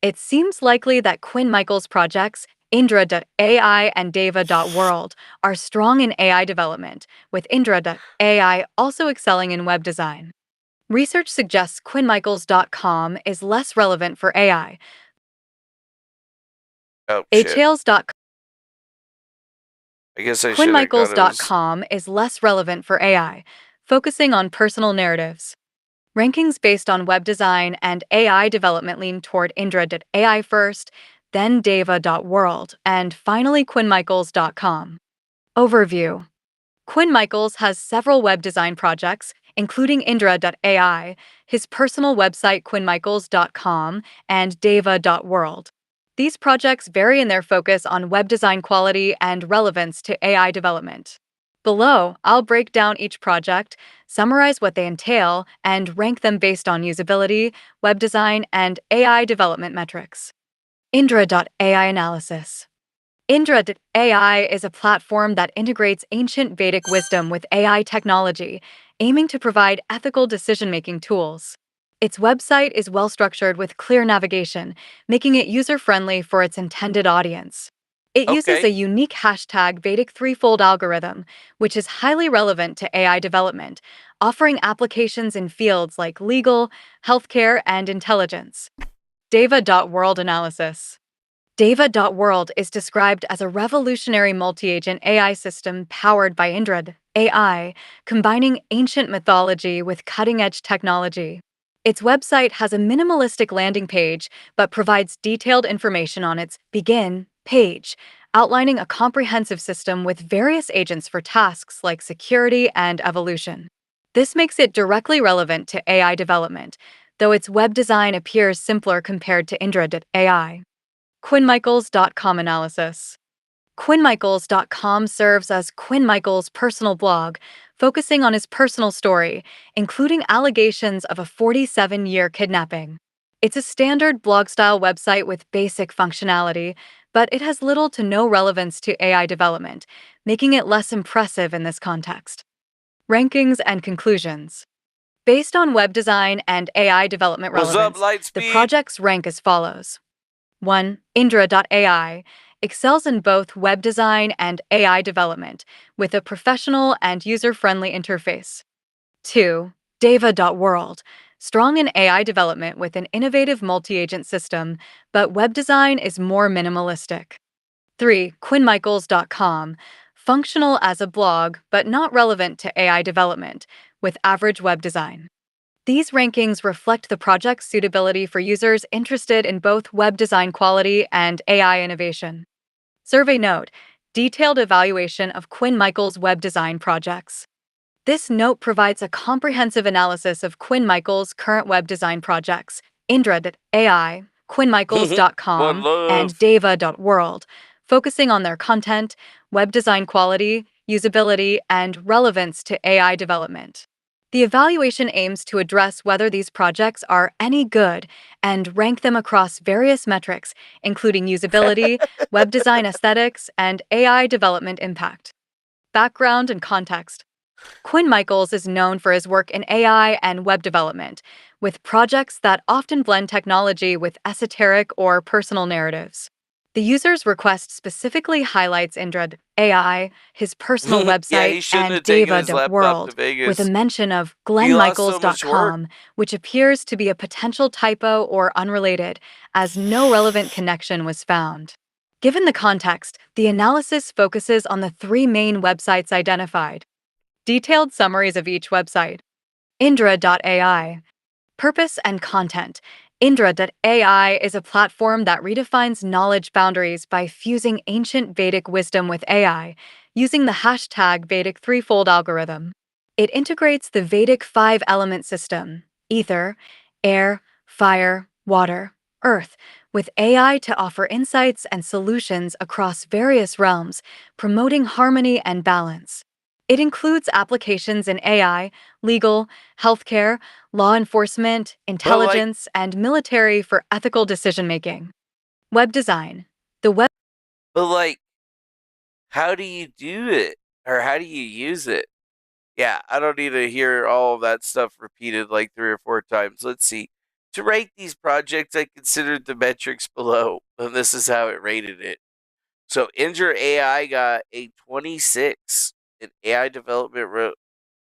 It seems likely that Quinn Michaels' projects, Indra.ai and Deva.world, are strong in AI development, with Indra.ai also excelling in web design. Research suggests QuinnMichaels.com is less relevant for AI. Oh, shit. HAils.com I guess I should have got it. QuinnMichaels.com is less relevant for AI, focusing on personal narratives. Rankings based on web design and AI development lean toward Indra.ai first, then Deva.world, and finally QuinnMichaels.com. Overview. Quinn Michaels has several web design projects, including Indra.ai, his personal website QuinnMichaels.com, and Deva.world. These projects vary in their focus on web design quality and relevance to AI development. Below, I'll break down each project, summarize what they entail, and rank them based on usability, web design, and AI development metrics. Indra.ai analysis. Indra.ai is a platform that integrates ancient Vedic wisdom with AI technology, aiming to provide ethical decision-making tools. Its website is well-structured with clear navigation, making it user-friendly for its intended audience. It uses a unique hashtag Vedic threefold algorithm, which is highly relevant to AI development, offering applications in fields like legal, healthcare, and intelligence. Deva.world analysis. Deva.world is described as a revolutionary multi-agent AI system powered by Indra.ai, combining ancient mythology with cutting-edge technology. Its website has a minimalistic landing page, but provides detailed information on its Begin page, outlining a comprehensive system with various agents for tasks like security and evolution. This makes it directly relevant to AI development, though its web design appears simpler compared to Indra.ai. QuinnMichaels.com analysis. QuinnMichaels.com serves as Quinn Michaels' personal blog, focusing on his personal story, including allegations of a 47-year kidnapping. It's a standard blog-style website with basic functionality, but it has little to no relevance to AI development, making it less impressive in this context. Rankings and conclusions. Based on web design and AI development What's up, relevance, the Lightspeed? projects rank as follows. 1. Indra.ai excels in both web design and AI development, with a professional and user-friendly interface. 2. Deva.world, strong in AI development with an innovative multi-agent system, but web design is more minimalistic. 3. QuinnMichaels.com, functional as a blog, but not relevant to AI development, with average web design. These rankings reflect the project's suitability for users interested in both web design quality and AI innovation. Survey note: detailed evaluation of Quinn Michaels' web design projects. This note provides a comprehensive analysis of Quinn Michaels' current web design projects, Indra.ai, QuinnMichaels.com, and Deva.world, focusing on their content, web design quality, usability, and relevance to AI development. The evaluation aims to address whether these projects are any good and rank them across various metrics, including usability, web design aesthetics, and AI development impact. Background and context. Quinn Michaels is known for his work in AI and web development, with projects that often blend technology with esoteric or personal narratives. The user's request specifically highlights Indra.ai, his personal Yeah, website, he shouldn't and have taken his laptop to Deva.world, Vegas. with a mention of He lost so much work. GlennMichaels.com, which appears to be a potential typo or unrelated, as no relevant connection was found. Given the context, the analysis focuses on the three main websites identified. Detailed summaries of each website. Indra.ai. Purpose and content. Indra.ai is a platform that redefines knowledge boundaries by fusing ancient Vedic wisdom with AI, using the hashtag Vedic threefold algorithm. It integrates the Vedic five-element system, ether, air, fire, water, earth, with AI to offer insights and solutions across various realms, promoting harmony and balance. It includes applications in AI, legal, healthcare, law enforcement, intelligence, and military for ethical decision-making. Web design. The web. But how do you do it? Or how do you use it? Yeah, I don't need to hear all of that stuff repeated like 3 or 4 times. Let's see. To rate these projects, I considered the metrics below, and this is how it rated it. So, Injure AI got a 26 in AI development.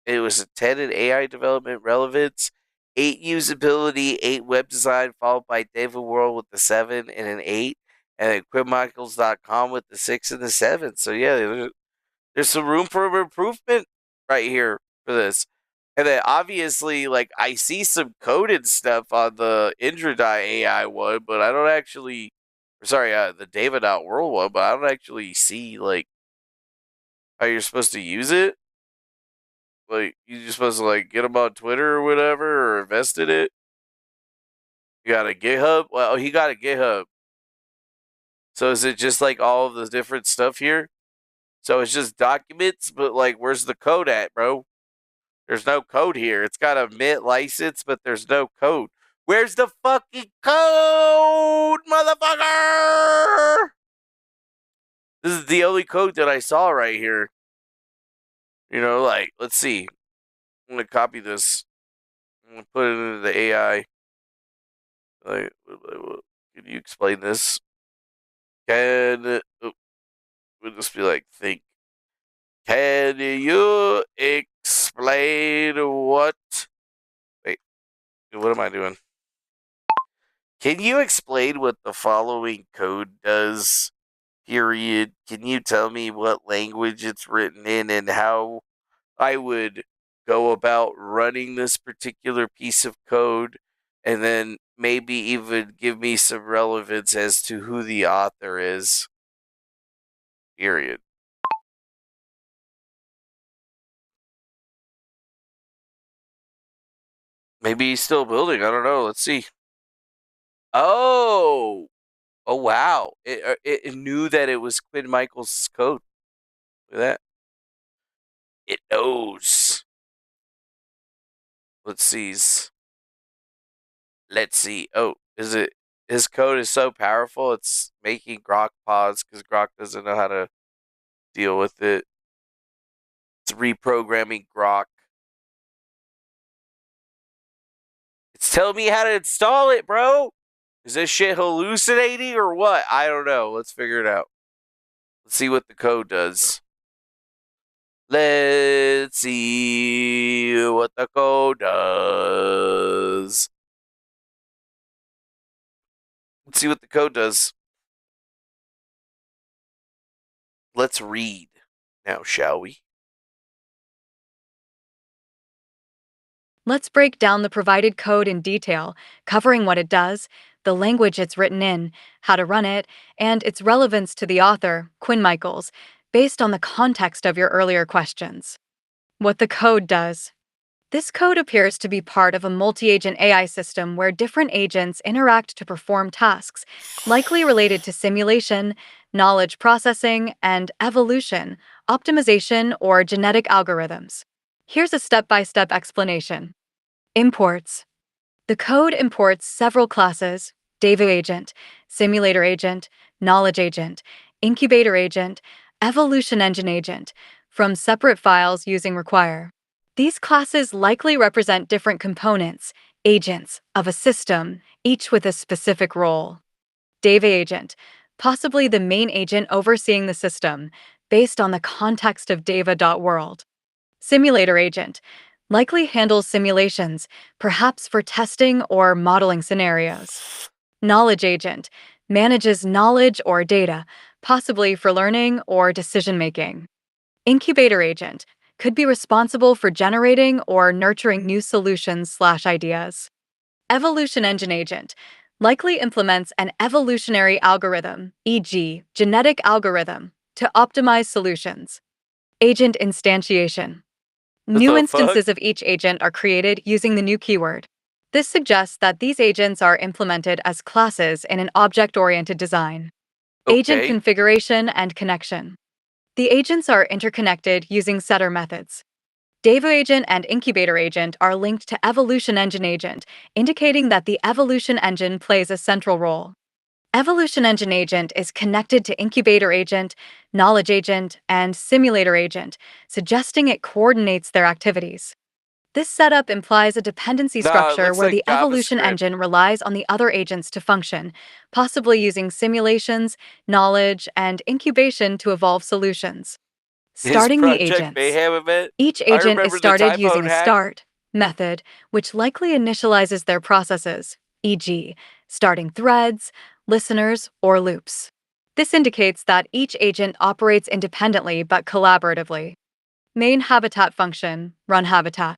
It was a 10 in AI development relevance, 8 usability, 8 web design, followed by David World with the 7 and an 8, and then QuinnMichaels.com with the 6 and the 7. So, yeah, there's some room for improvement right here for this. And then obviously, like, I see some coded stuff on the Indra.ai one, but I don't actually, sorry, the David.world one, but I don't actually see, like, how you're supposed to use it. Like, you're just supposed to, like, get them on Twitter or whatever, or invest in it. You got a GitHub? Well, he got a GitHub. So is it just, like, all of the different stuff here? So it's just documents, but, like, where's the code at, bro? There's no code here. It's got a mint license, but there's no code. Where's the fucking code, motherfucker? This is the only code that I saw right here. You know, like, let's see. I'm going to copy this. I'm going to put it into the AI. Like, can you explain this? Would just be like, think. Can you explain what? Wait, what am I doing? Can you explain what the following code does? Period. Can you tell me what language it's written in and how I would go about running this particular piece of code? And then maybe even give me some relevance as to who the author is. Period. Maybe he's still building. I don't know. Let's see. Oh, wow! It knew that it was Quinn Michaels' code. Look at that. It knows. Let's see. Let's see. Oh, is it? His code is so powerful. It's making Grok pause because Grok doesn't know how to deal with it. It's reprogramming Grok. It's telling me how to install it, bro. Is this shit hallucinating or what? I don't know. Let's figure it out. Let's see what the code does. Let's see what the code does. Let's see what the code does. Let's read now, shall we? Let's break down the provided code in detail, covering what it does, the language it's written in, how to run it, and its relevance to the author, Quinn Michaels, based on the context of your earlier questions. What the code does. This code appears to be part of a multi-agent AI system where different agents interact to perform tasks, likely related to simulation, knowledge processing, and evolution, optimization, or genetic algorithms. Here's a step-by-step explanation. Imports. The code imports several classes: Data Agent, Simulator Agent, Knowledge Agent, Incubator Agent, Evolution Engine Agent, from separate files using require. These classes likely represent different components, agents, of a system, each with a specific role. Data Agent, possibly the main agent overseeing the system, based on the context of Dava.world. Simulator Agent, likely handles simulations, perhaps for testing or modeling scenarios. Knowledge Agent, manages knowledge or data, possibly for learning or decision-making. Incubator Agent, could be responsible for generating or nurturing new solutions/ideas. Evolution Engine Agent, likely implements an evolutionary algorithm, e.g., genetic algorithm, to optimize solutions. Agent Instantiation. New instances of each agent are created using the new keyword. This suggests that these agents are implemented as classes in an object-oriented design. Agent configuration and connection. The agents are interconnected using setter methods. Dava Agent and Incubator Agent are linked to Evolution Engine Agent, indicating that the Evolution Engine plays a central role. Evolution Engine Agent is connected to Incubator Agent, Knowledge Agent, and Simulator Agent, suggesting it coordinates their activities. This setup implies a dependency No, it structure looks where like the evolution JavaScript. engine relies on the other agents to function, possibly using simulations, knowledge, and incubation to evolve solutions. His Starting the Project agents. Mayhem event. Each I agent is remember the started time using mode a hack. start method, which likely initializes their processes, e.g., starting threads, listeners, or loops. This indicates that each agent operates independently but collaboratively. Main habitat function, run habitat.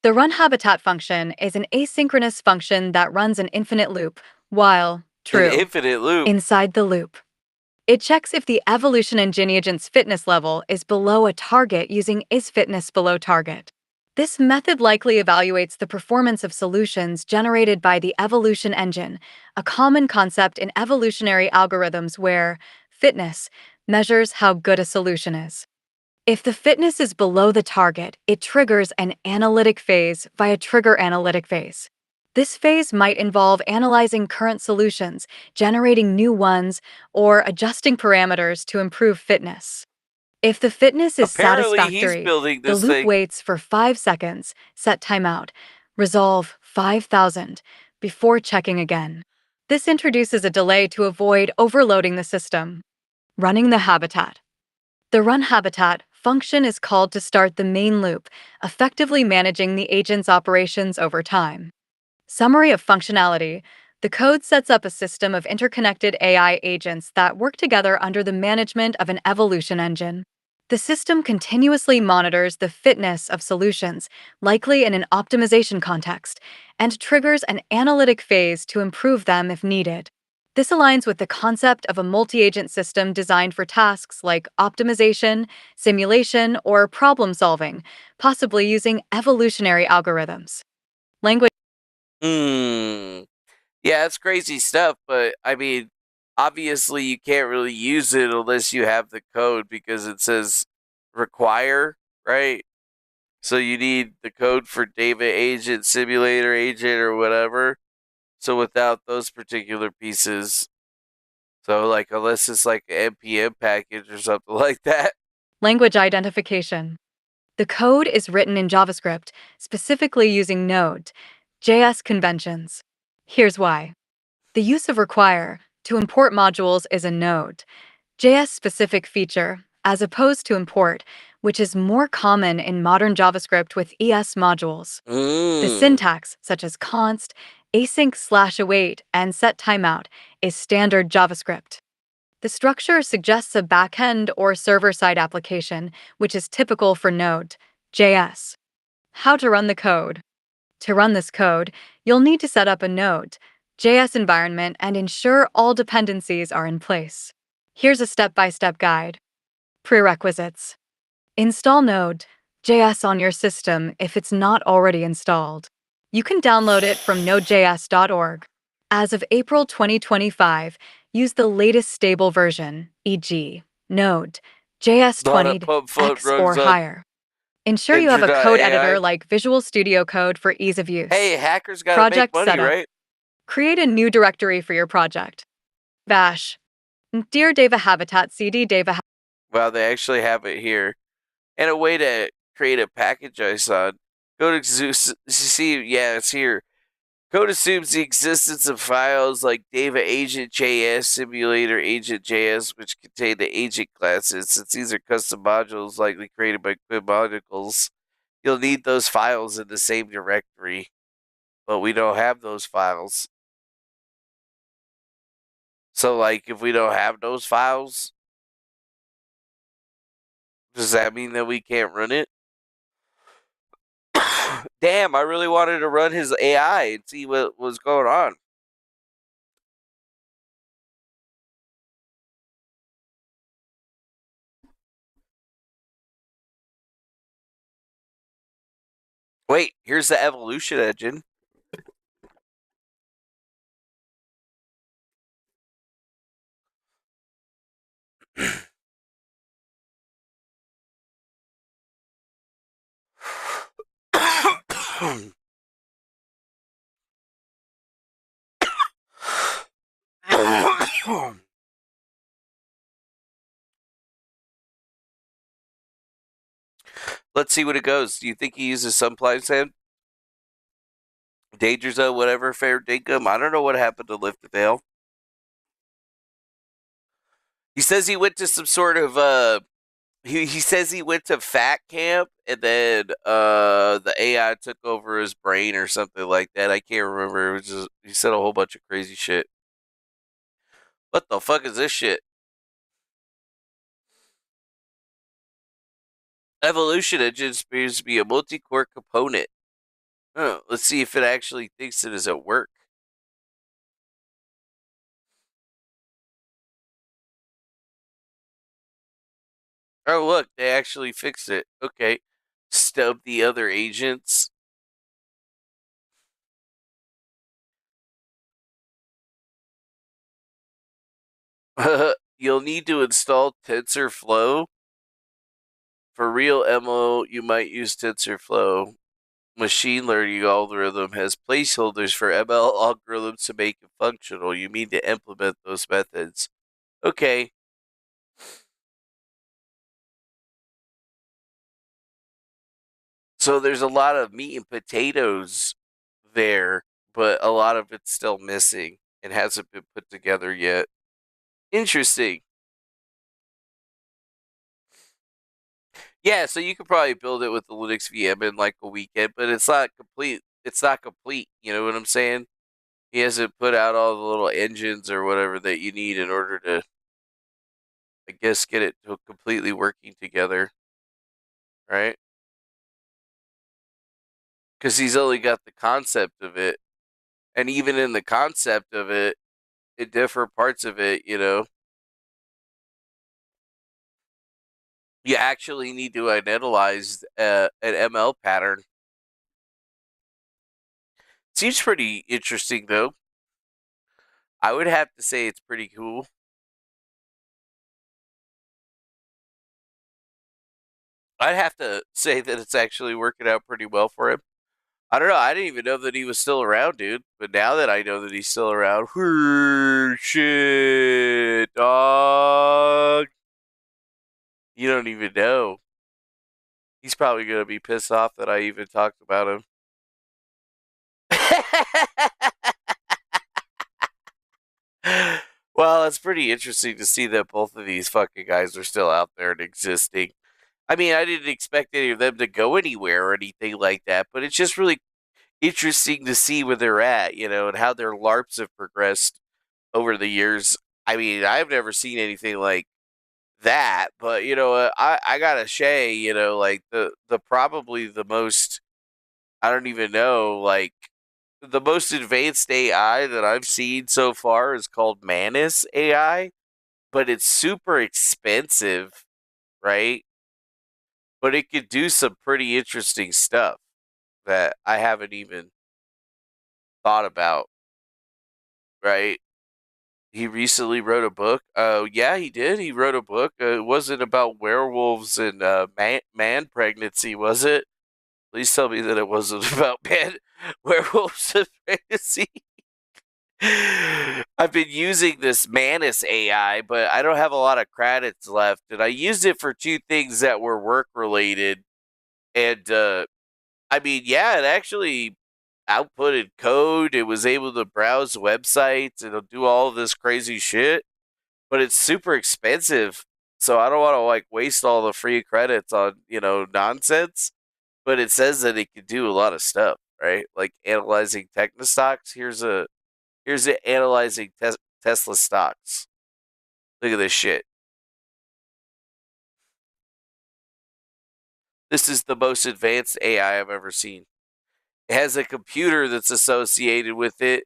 The run habitat function is an asynchronous function that runs an infinite loop, while, An true, infinite loop. inside the loop. It checks if the evolution engine agent's fitness level is below a target using isFitness below target. This method likely evaluates the performance of solutions generated by the evolution engine, a common concept in evolutionary algorithms where fitness measures how good a solution is. If the fitness is below the target, it triggers an analytic phase via trigger analytic phase. This phase might involve analyzing current solutions, generating new ones, or adjusting parameters to improve fitness. If the fitness is Apparently, he's satisfactory, building the this loop thing. waits for 5 seconds, set timeout, resolve 5,000 before checking again. This introduces a delay to avoid overloading the system. Running the habitat. The run habitat function is called to start the main loop, effectively managing the agent's operations over time. Summary of functionality. The code sets up a system of interconnected AI agents that work together under the management of an evolution engine. The system continuously monitors the fitness of solutions, likely in an optimization context, and triggers an analytic phase to improve them if needed. This aligns with the concept of a multi-agent system designed for tasks like optimization, simulation, or problem solving, possibly using evolutionary algorithms. Language. Yeah, it's crazy stuff, but I mean, obviously you can't really use it unless you have the code because it says require, right? So you need the code for Data Agent, Simulator Agent, or whatever. So without those particular pieces, so like unless it's like an npm package or something like that. Language identification. The code is written in JavaScript, specifically using Node.js conventions. Here's why. The use of require to import modules is a Node.js specific feature, as opposed to import, which is more common in modern JavaScript with ES modules. The syntax, such as const, async/await, and set timeout, is standard JavaScript. The structure suggests a backend or server-side application, which is typical for Node.js. How to run the code. To run this code, you'll need to set up a Node.js environment and ensure all dependencies are in place. Here's a step-by-step guide. Prerequisites. Install Node.js on your system if it's not already installed. You can download it from nodejs.org. As of April 2025, use the latest stable version, e.g., Node.js Not a pump foot 20x or runs on higher. Ensure you have a code Enter.ai. editor like Visual Studio Code for ease of use. Hey, hackers gotta make Project money, setup. right? Create a new directory for your project. Bash. Dear Deva Habitat CD Deva. Well, they actually have it here. And a way to create a package I saw. Go to see, yeah, it's here. Code assumes the existence of files like Data Agent JS, Simulator Agent JS, which contain the agent classes. Since these are custom modules likely created by Quinn Michaels, you'll need those files in the same directory. But we don't have those files. So, like, if we don't have those files, does that mean that we can't run it? Damn, I really wanted to run his AI and see what was going on. Wait, here's the evolution engine. Let's see what it goes. Do you think he uses Sunfly's Sand? Danger Zone, whatever, fair dinkum. I don't know what happened to Lift the Veil. He says he went to some sort of he says he went to fat camp and then the AI took over his brain or something like that. I can't remember. It was just, he said a whole bunch of crazy shit. What the fuck is this shit? Evolution engine appears to be a multi-core component. Oh, let's see if it actually thinks it is at work. Oh, look, they actually fixed it. Okay. Stub the other agents. You'll need to install TensorFlow. For real MO, you might use TensorFlow. Machine learning algorithm has placeholders for ML algorithms to make it functional. You need to implement those methods. Okay. So there's a lot of meat and potatoes there, but a lot of it's still missing and hasn't been put together yet. Interesting. Yeah, so you could probably build it with the Linux VM in like a weekend, but it's not complete. It's not complete. You know what I'm saying? He hasn't put out all the little engines or whatever that you need in order to, I guess, get it to completely working together, right? Because he's only got the concept of it, and even in the concept of it, in different parts of it, you know, you actually need to analyze an ML pattern. Seems pretty interesting, though. I would have to say it's pretty cool. I'd have to say that it's actually working out pretty well for him. I don't know. I didn't even know that he was still around, dude. But now that I know that he's still around, shit, dog. You don't even know. He's probably going to be pissed off that I even talked about him. Well, it's pretty interesting to see that both of these fucking guys are still out there and existing. I mean, I didn't expect any of them to go anywhere or anything like that, but it's just really interesting to see where they're at, you know, and how their LARPs have progressed over the years. I mean, I've never seen anything like that, but you know, I gotta say, you know, like the probably the most, I don't even know, like the most advanced AI that I've seen so far is called Manus AI, but it's super expensive, right? But it could do some pretty interesting stuff that I haven't even thought about, right? He recently wrote a book. Yeah, he did. He wrote a book. It wasn't about werewolves and man pregnancy, was it? Please tell me that it wasn't about werewolves and pregnancy. I've been using this Manus AI, but I don't have a lot of credits left, and I used it for two things that were work related. And I mean, yeah, it actually outputted code. It was able to browse websites and it'll do all of this crazy shit, but it's super expensive. So I don't want to like waste all the free credits on, you know, nonsense. But it says that it can do a lot of stuff, right? Like analyzing Tesla stocks. Here's it analyzing Tesla stocks. Look at this shit. This is the most advanced AI I've ever seen. It has a computer that's associated with it.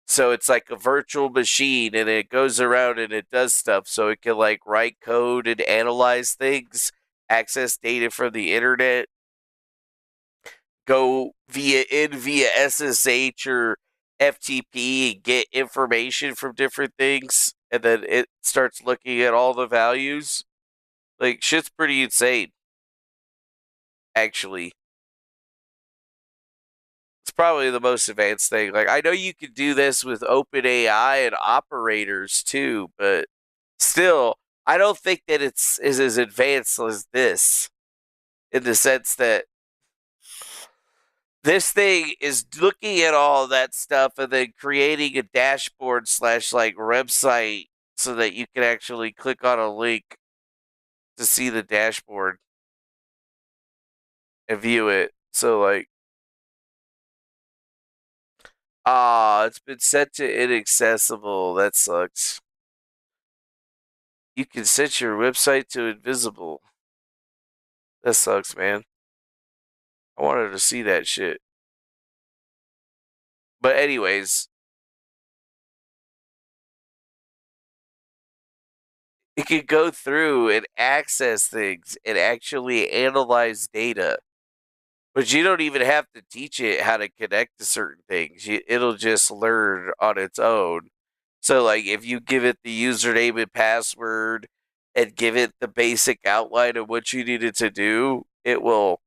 So it's like a virtual machine and it goes around and it does stuff. So it can like write code and analyze things, access data from the internet, go via SSH or FTP and get information from different things. And then it starts looking at all the values. Like shit's pretty insane. Actually. It's probably the most advanced thing. Like I know you could do this with OpenAI and operators too, but still, I don't think that it's is as advanced as this. in the sense that this thing is looking at all that stuff and then creating a dashboard / like website so that you can actually click on a link to see the dashboard and view it. So like, it's been set to inaccessible. That sucks. You can set your website to invisible. That sucks, man. I wanted to see that shit. But anyways, it can go through and access things and actually analyze data. But you don't even have to teach it how to connect to certain things. It'll just learn on its own. So, like, if you give it the username and password and give it the basic outline of what you need it to do, it will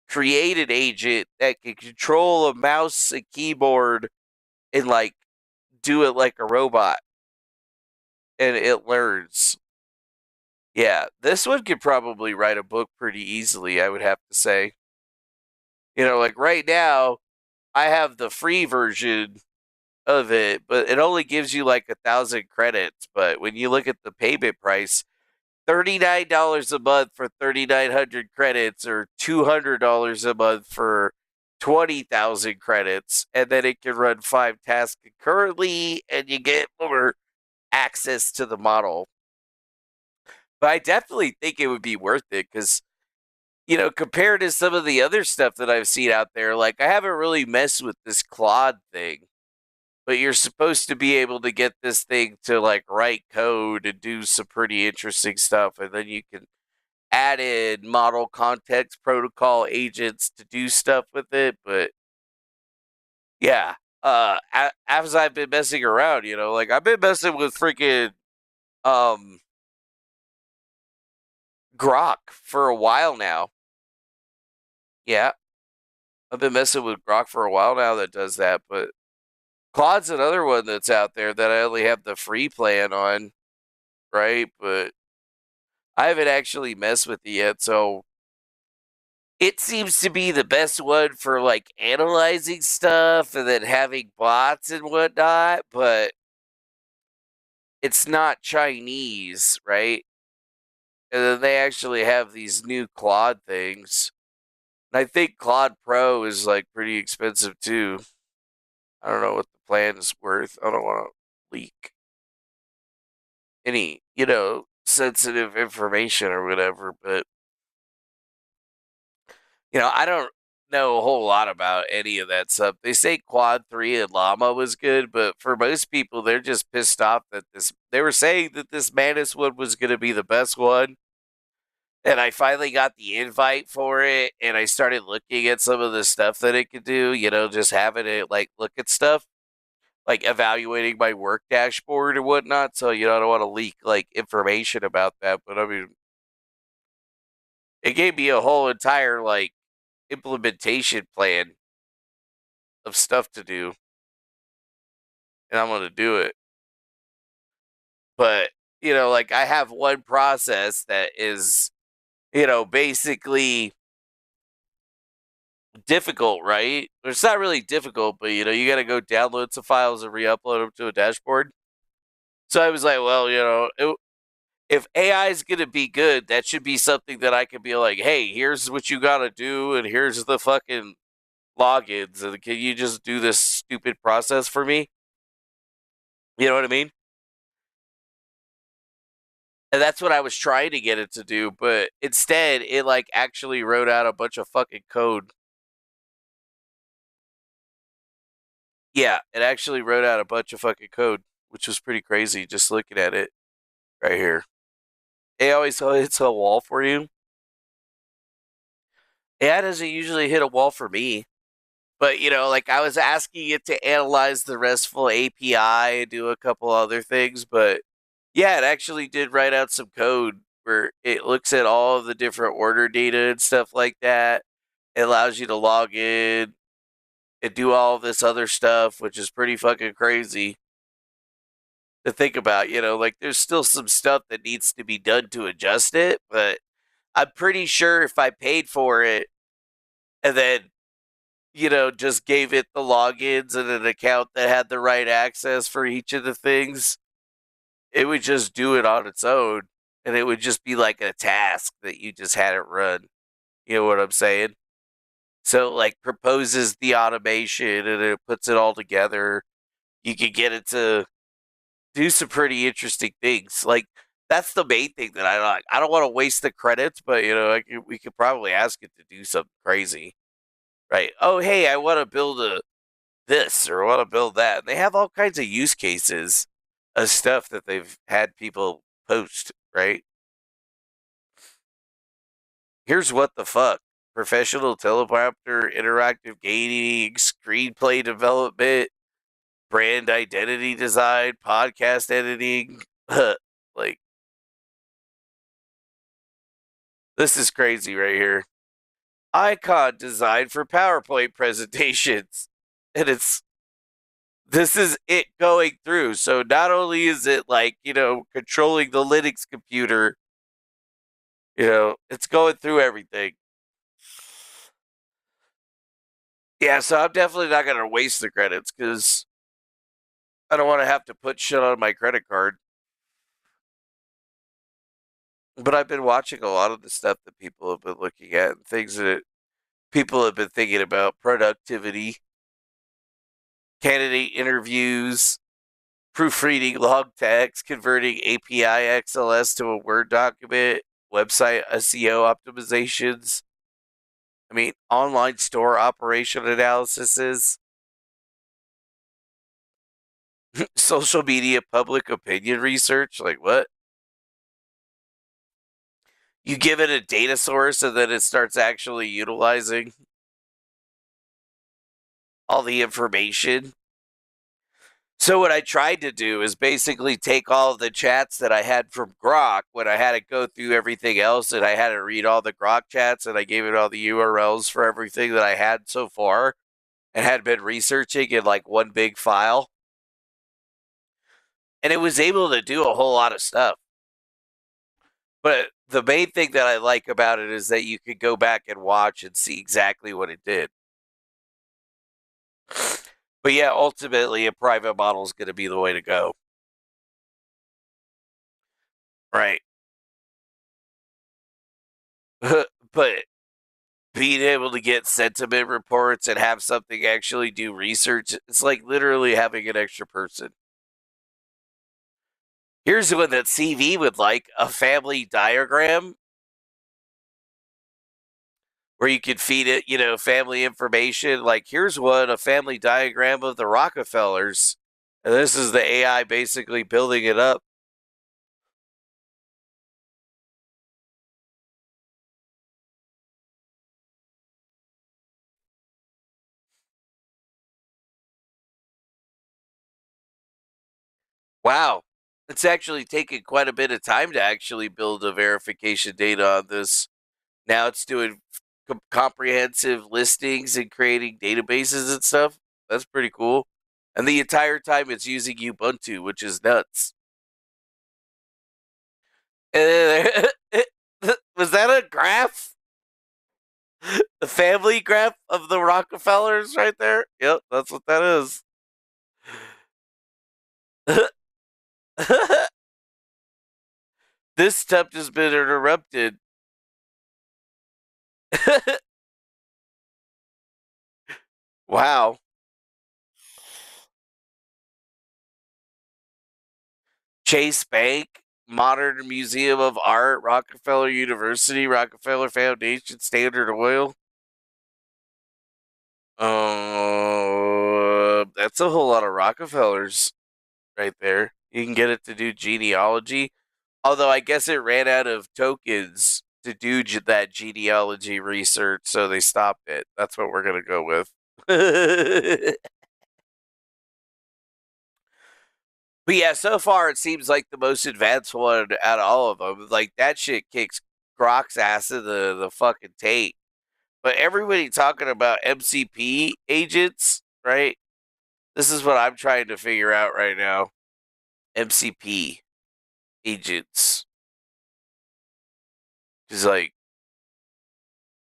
create an agent that can control a mouse and keyboard and, like, do it like a robot. And it learns. Yeah, this one could probably write a book pretty easily, I would have to say. Like right now, I have the free version of it, but it only gives you like 1,000 credits. But when you look at the payment price, $39 a month for 3,900 credits, or $200 a month for 20,000 credits, and then it can run 5 tasks concurrently, and you get more access to the model. But I definitely think it would be worth it because, compared to some of the other stuff that I've seen out there, like I haven't really messed with this Claude thing, but you're supposed to be able to get this thing to like write code and do some pretty interesting stuff, and then you can add in model context protocol agents to do stuff with it. But yeah, as I've been messing around, like I've been messing with freaking Grok for a while now. Yeah, I've been messing with Grok for a while now that does that, but Claude's another one that's out there that I only have the free plan on, right? But I haven't actually messed with it yet, so it seems to be the best one for like analyzing stuff and then having bots and whatnot, but it's not Chinese, right? And then they actually have these new Claude things. And I think Claude Pro is like pretty expensive too. I don't know what the plan is worth. I don't want to leak any, sensitive information or whatever, but I don't know a whole lot about any of that stuff. They say Quad 3 and Llama was good, but for most people, they're just pissed off that they were saying that this Manus one was going to be the best one. And I finally got the invite for it, and I started looking at some of the stuff that it could do, just having it, like, look at stuff, like, evaluating my work dashboard and whatnot, so, I don't want to leak, like, information about that, but, I mean, it gave me a whole entire, like, implementation plan of stuff to do, and I'm going to do it. But, like, I have one process that is, basically difficult, right? It's not really difficult, but you got to go download some files and re-upload them to a dashboard. So I was like, well, if AI is going to be good, that should be something that I can be like, hey, here's what you got to do, and here's the fucking logins, and can you just do this stupid process for me? You know what I mean? And that's what I was trying to get it to do, but instead, it like actually wrote out a bunch of fucking code. Yeah, it actually wrote out a bunch of fucking code, which was pretty crazy just looking at it right here. It always hits a wall for you. AI doesn't usually hit a wall for me. But, like I was asking it to analyze the RESTful API and do a couple other things. But yeah, it actually did write out some code where it looks at all of the different order data and stuff like that. It allows you to log in and do all this other stuff, which is pretty fucking crazy to think about. Like there's still some stuff that needs to be done to adjust it, but I'm pretty sure if I paid for it and then, just gave it the logins and an account that had the right access for each of the things, it would just do it on its own. And it would just be like a task that you just had it run. You know what I'm saying? So, like, proposes the automation and it puts it all together. You could get it to do some pretty interesting things. Like, that's the main thing that I like. I don't want to waste the credits, but, we could probably ask it to do something crazy. Right? Oh, hey, I want to build this or I want to build that. And they have all kinds of use cases of stuff that they've had people post, right? Here's what the fuck. Professional teleprompter, interactive gaming, screenplay development, brand identity design, podcast editing. Like, this is crazy right here. Icon design for PowerPoint presentations. And this is it going through. So not only is it like, controlling the Linux computer, it's going through everything. Yeah, so I'm definitely not going to waste the credits because I don't want to have to put shit on my credit card. But I've been watching a lot of the stuff that people have been looking at and things that people have been thinking about: productivity, candidate interviews, proofreading log text, converting API XLS to a Word document, website SEO optimizations. I mean, online store operation analysis, social media public opinion research. Like, what? You give it a data source and then it starts actually utilizing all the information. So what I tried to do is basically take all of the chats that I had from Grok when I had to go through everything else and I had to read all the Grok chats and I gave it all the URLs for everything that I had so far and had been researching in like one big file. And it was able to do a whole lot of stuff. But the main thing that I like about it is that you could go back and watch and see exactly what it did. But yeah, ultimately, a private model is going to be the way to go. Right. But being able to get sentiment reports and have something actually do research, it's like literally having an extra person. Here's one that CV would like: a family diagram where you could feed it, family information. Like, here's a family diagram of the Rockefellers. And this is the AI basically building it up. Wow. It's actually taken quite a bit of time to actually build a verification data on this. Now it's doing comprehensive listings and creating databases and stuff. That's pretty cool. And the entire time it's using Ubuntu, which is nuts. Was that a graph? The family graph of the Rockefellers right there? Yep, that's what that is. This step has been interrupted. Wow. Chase Bank, Modern Museum of Art, Rockefeller University, Rockefeller Foundation, Standard Oil. That's a whole lot of Rockefellers right there. You can get it to do genealogy. Although I guess it ran out of tokens to do that genealogy research, so they stopped it. That's what we're going to go with. But yeah, so far it seems like the most advanced one out of all of them. Like, that shit kicks Grok's ass in the fucking tape. But everybody talking about MCP agents, right? This is what I'm trying to figure out right now. MCP agents. Because, like,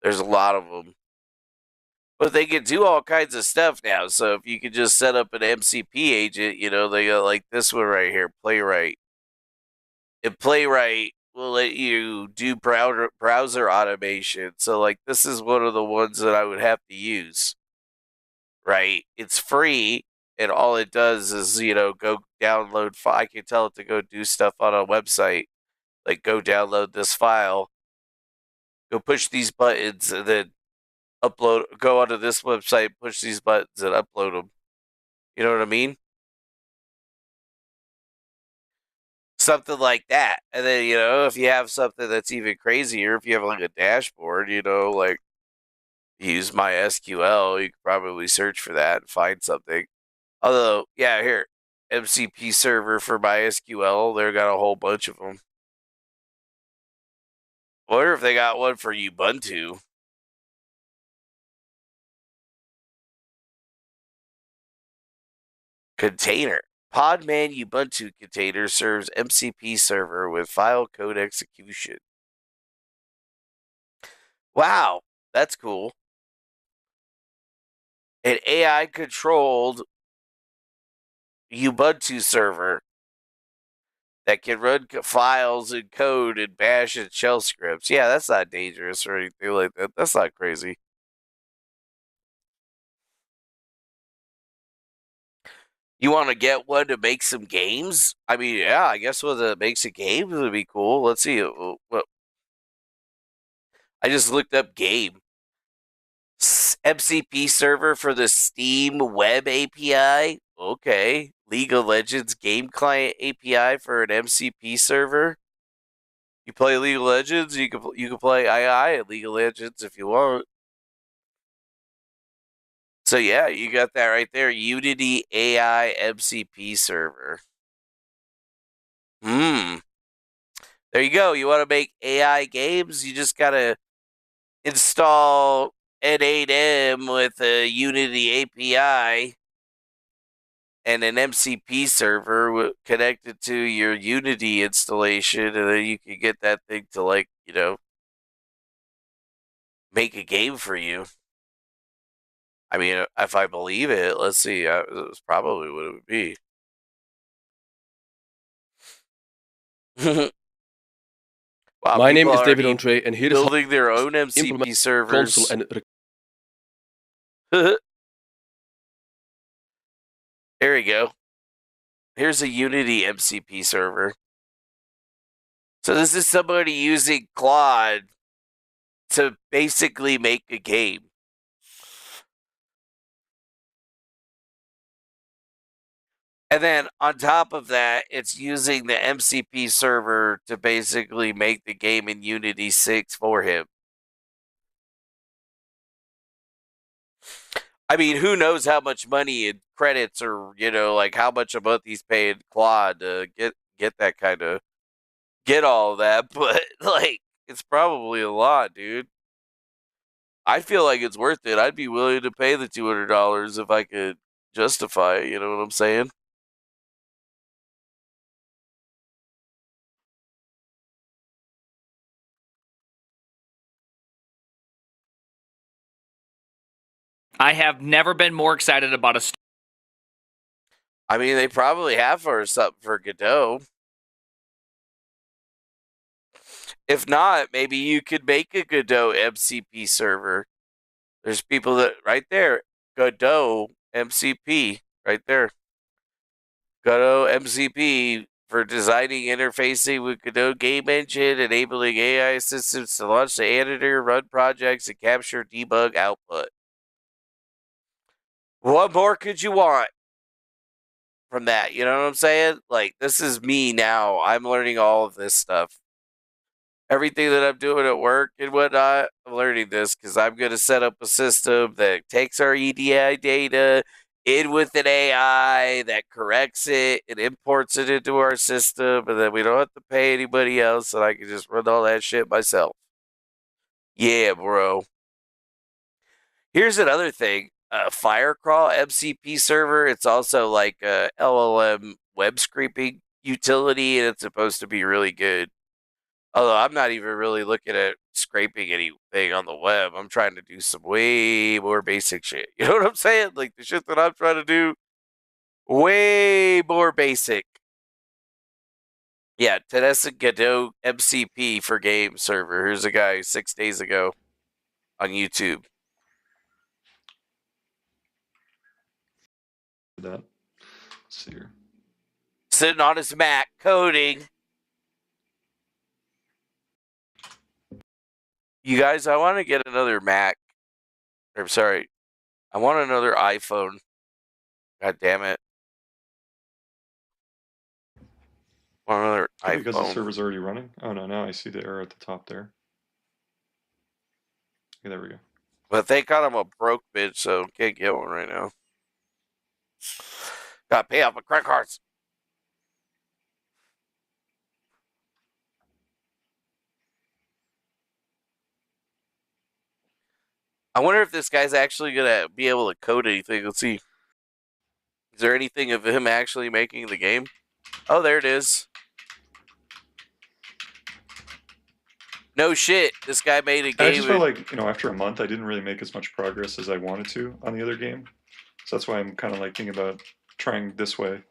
There's a lot of them. But they can do all kinds of stuff now. So if you could just set up an MCP agent, they got like this one right here, Playwright. And Playwright will let you do browser automation. So like this is one of the ones that I would have to use. Right? It's free, and all it does is, go download. I can tell it to go do stuff on a website. Like, go download this file, go push these buttons, and then go onto this website, push these buttons, and upload them. You know what I mean? Something like that. And then, if you have something that's even crazier, if you have like a dashboard, like use MySQL, you could probably search for that and find something. Although, yeah, here, MCP server for MySQL, they got a whole bunch of them. I wonder if they got one for Ubuntu. Container. Podman Ubuntu container serves MCP server with file code execution. Wow, that's cool. An AI controlled Ubuntu server that can run files and code and bash and shell scripts. Yeah, that's not dangerous or anything like that. That's not crazy. You want to get one to make some games? I mean, yeah, I guess one that makes a game would be cool. Let's see. I just looked up game. MCP server for the Steam Web API. Okay. League of Legends game client API for an MCP server. You play League of Legends, you can play II at League of Legends if you want. So yeah, you got that right there. Unity AI MCP server. There you go. You want to make AI games? You just gotta install N8M with a Unity API and an MCP server connected to your Unity installation, and then you can get that thing to make a game for you. I mean, if I believe it, let's see. It's probably what it would be. Wow, My name is David Andre, and here is building their own MCP servers. console and There we go. Here's a Unity MCP server. So this is somebody using Claude to basically make a game. And then on top of that, it's using the MCP server to basically make the game in Unity 6 for him. I mean, who knows how much money and credits or, like how much a month he's paying Claude to get that kind of, get all of that. But, like, it's probably a lot, dude. I feel like it's worth it. I'd be willing to pay the $200 if I could justify it. You know what I'm saying? I have never been more excited about a I mean, they probably have for something for Godot. If not, maybe you could make a Godot MCP server. There's people that, right there, Godot MCP, right there. Godot MCP for designing interfacing with Godot game engine, enabling AI systems to launch the editor, run projects, and capture debug output. What more could you want from that? You know what I'm saying? Like, this is me now. I'm learning all of this stuff. Everything that I'm doing at work and whatnot, I'm learning this because I'm going to set up a system that takes our EDI data in with an AI that corrects it and imports it into our system, and then we don't have to pay anybody else, and I can just run all that shit myself. Yeah, bro. Here's another thing. Firecrawl MCP server. It's also like a LLM web scraping utility, and it's supposed to be really good. Although I'm not even really looking at scraping anything on the web. I'm trying to do some way more basic shit. You know what I'm saying? Like the shit that I'm trying to do, way more basic. Yeah, Tedessa Godot MCP for game server. Here's a guy 6 days ago on YouTube. That. Let's see here. Sitting on his Mac coding. You guys, I want to get another Mac. I'm sorry. I want another iPhone. God damn it. I want another iPhone. Because the server's already running? Oh no, now I see the error at the top there. Okay, there we go. But thank God I'm a broke bitch, so can't get one right now. Gotta pay off my credit cards. I wonder if this guy's actually gonna be able to code anything. Let's see. Is there anything of him actually making the game? Oh, there it is. No shit. This guy made a game. I just felt like, after a month, I didn't really make as much progress as I wanted to on the other game. So that's why I'm kind of like thinking about trying this way.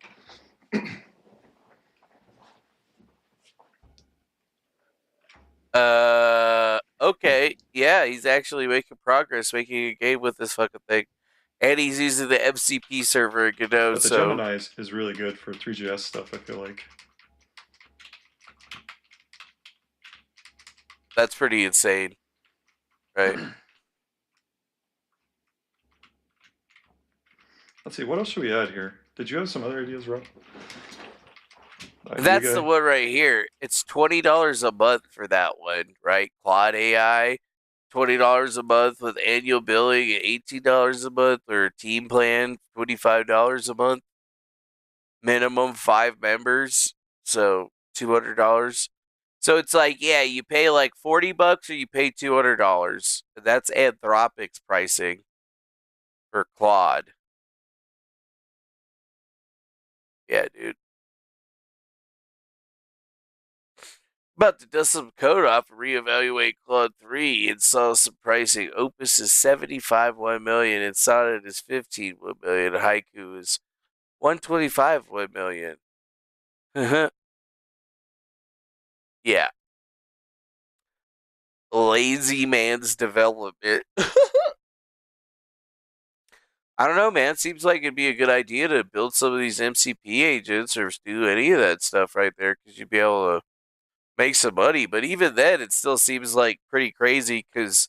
Okay. Yeah, he's actually making progress, making a game with this fucking thing. And he's using the MCP server at Godot, But the Gemini is really good for 3GS stuff, I feel like. That's pretty insane. Right? Let's see, what else should we add here? Did you have some other ideas, Rob? That's the one right here. It's $20 a month for that one, right? Claude AI, $20 a month with annual billing at $18 a month, or team plan, $25 a month. Minimum 5 members, so $200. So it's like, yeah, you pay like $40 or you pay $200. That's Anthropic's pricing for Claude. Yeah, dude. About to dust some code off and reevaluate Claude 3 and saw some pricing. Opus is 75 1 million, and Sonnet is 15 1 million. Haiku is 125 1 million. Yeah. Lazy man's development. I don't know, man. Seems like it'd be a good idea to build some of these MCP agents or do any of that stuff right there, because you'd be able to make some money. But even then, it still seems like pretty crazy, because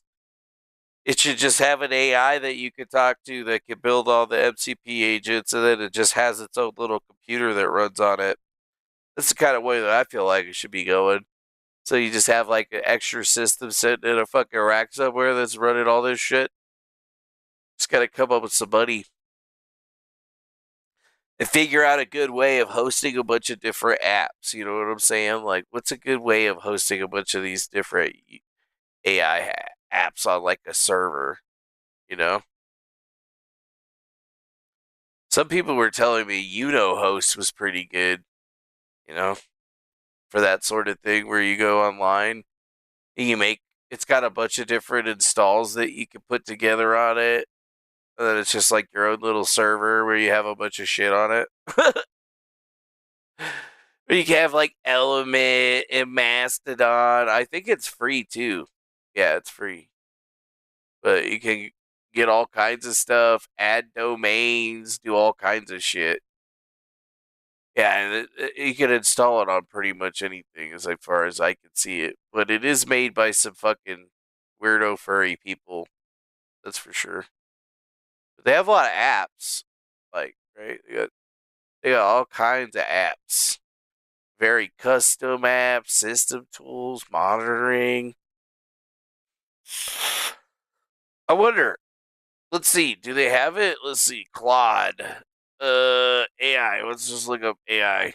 it should just have an AI that you could talk to that can build all the MCP agents, and then it just has its own little computer that runs on it. That's the kind of way that I feel like it should be going. So you just have like an extra system sitting in a fucking rack somewhere that's running all this shit. Just gotta come up with some money and figure out a good way of hosting a bunch of different apps. You know what I'm saying? Like, what's a good way of hosting a bunch of these different AI apps on like a server? You know? Some people were telling me Host was pretty good, for that sort of thing where you go online and it's got a bunch of different installs that you can put together on it. And then it's just like your own little server where you have a bunch of shit on it. Or you can have like Element and Mastodon. I think it's free too. Yeah, it's free. But you can get all kinds of stuff, add domains, do all kinds of shit. Yeah, and you can install it on pretty much anything as far as I can see it. But it is made by some fucking weirdo furry people. That's for sure. They have a lot of apps, like, right? They got all kinds of apps. Very custom apps, system tools, monitoring. I wonder. Let's see. Do they have it? Let's see. Claude. AI. Let's just look up AI.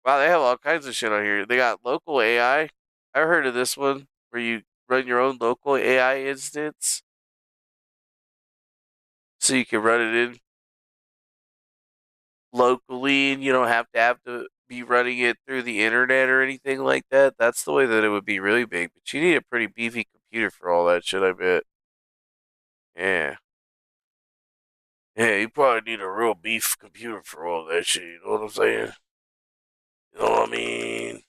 Wow, they have all kinds of shit on here. They got local AI. I heard of this one where you run your own local AI instance. So you can run it in locally and you don't have to be running it through the internet or anything like that. That's the way that it would be really big. But you need a pretty beefy computer for all that shit, I bet. Yeah. Yeah, you probably need a real beef computer for all that shit. You know what I'm saying? You know what I mean?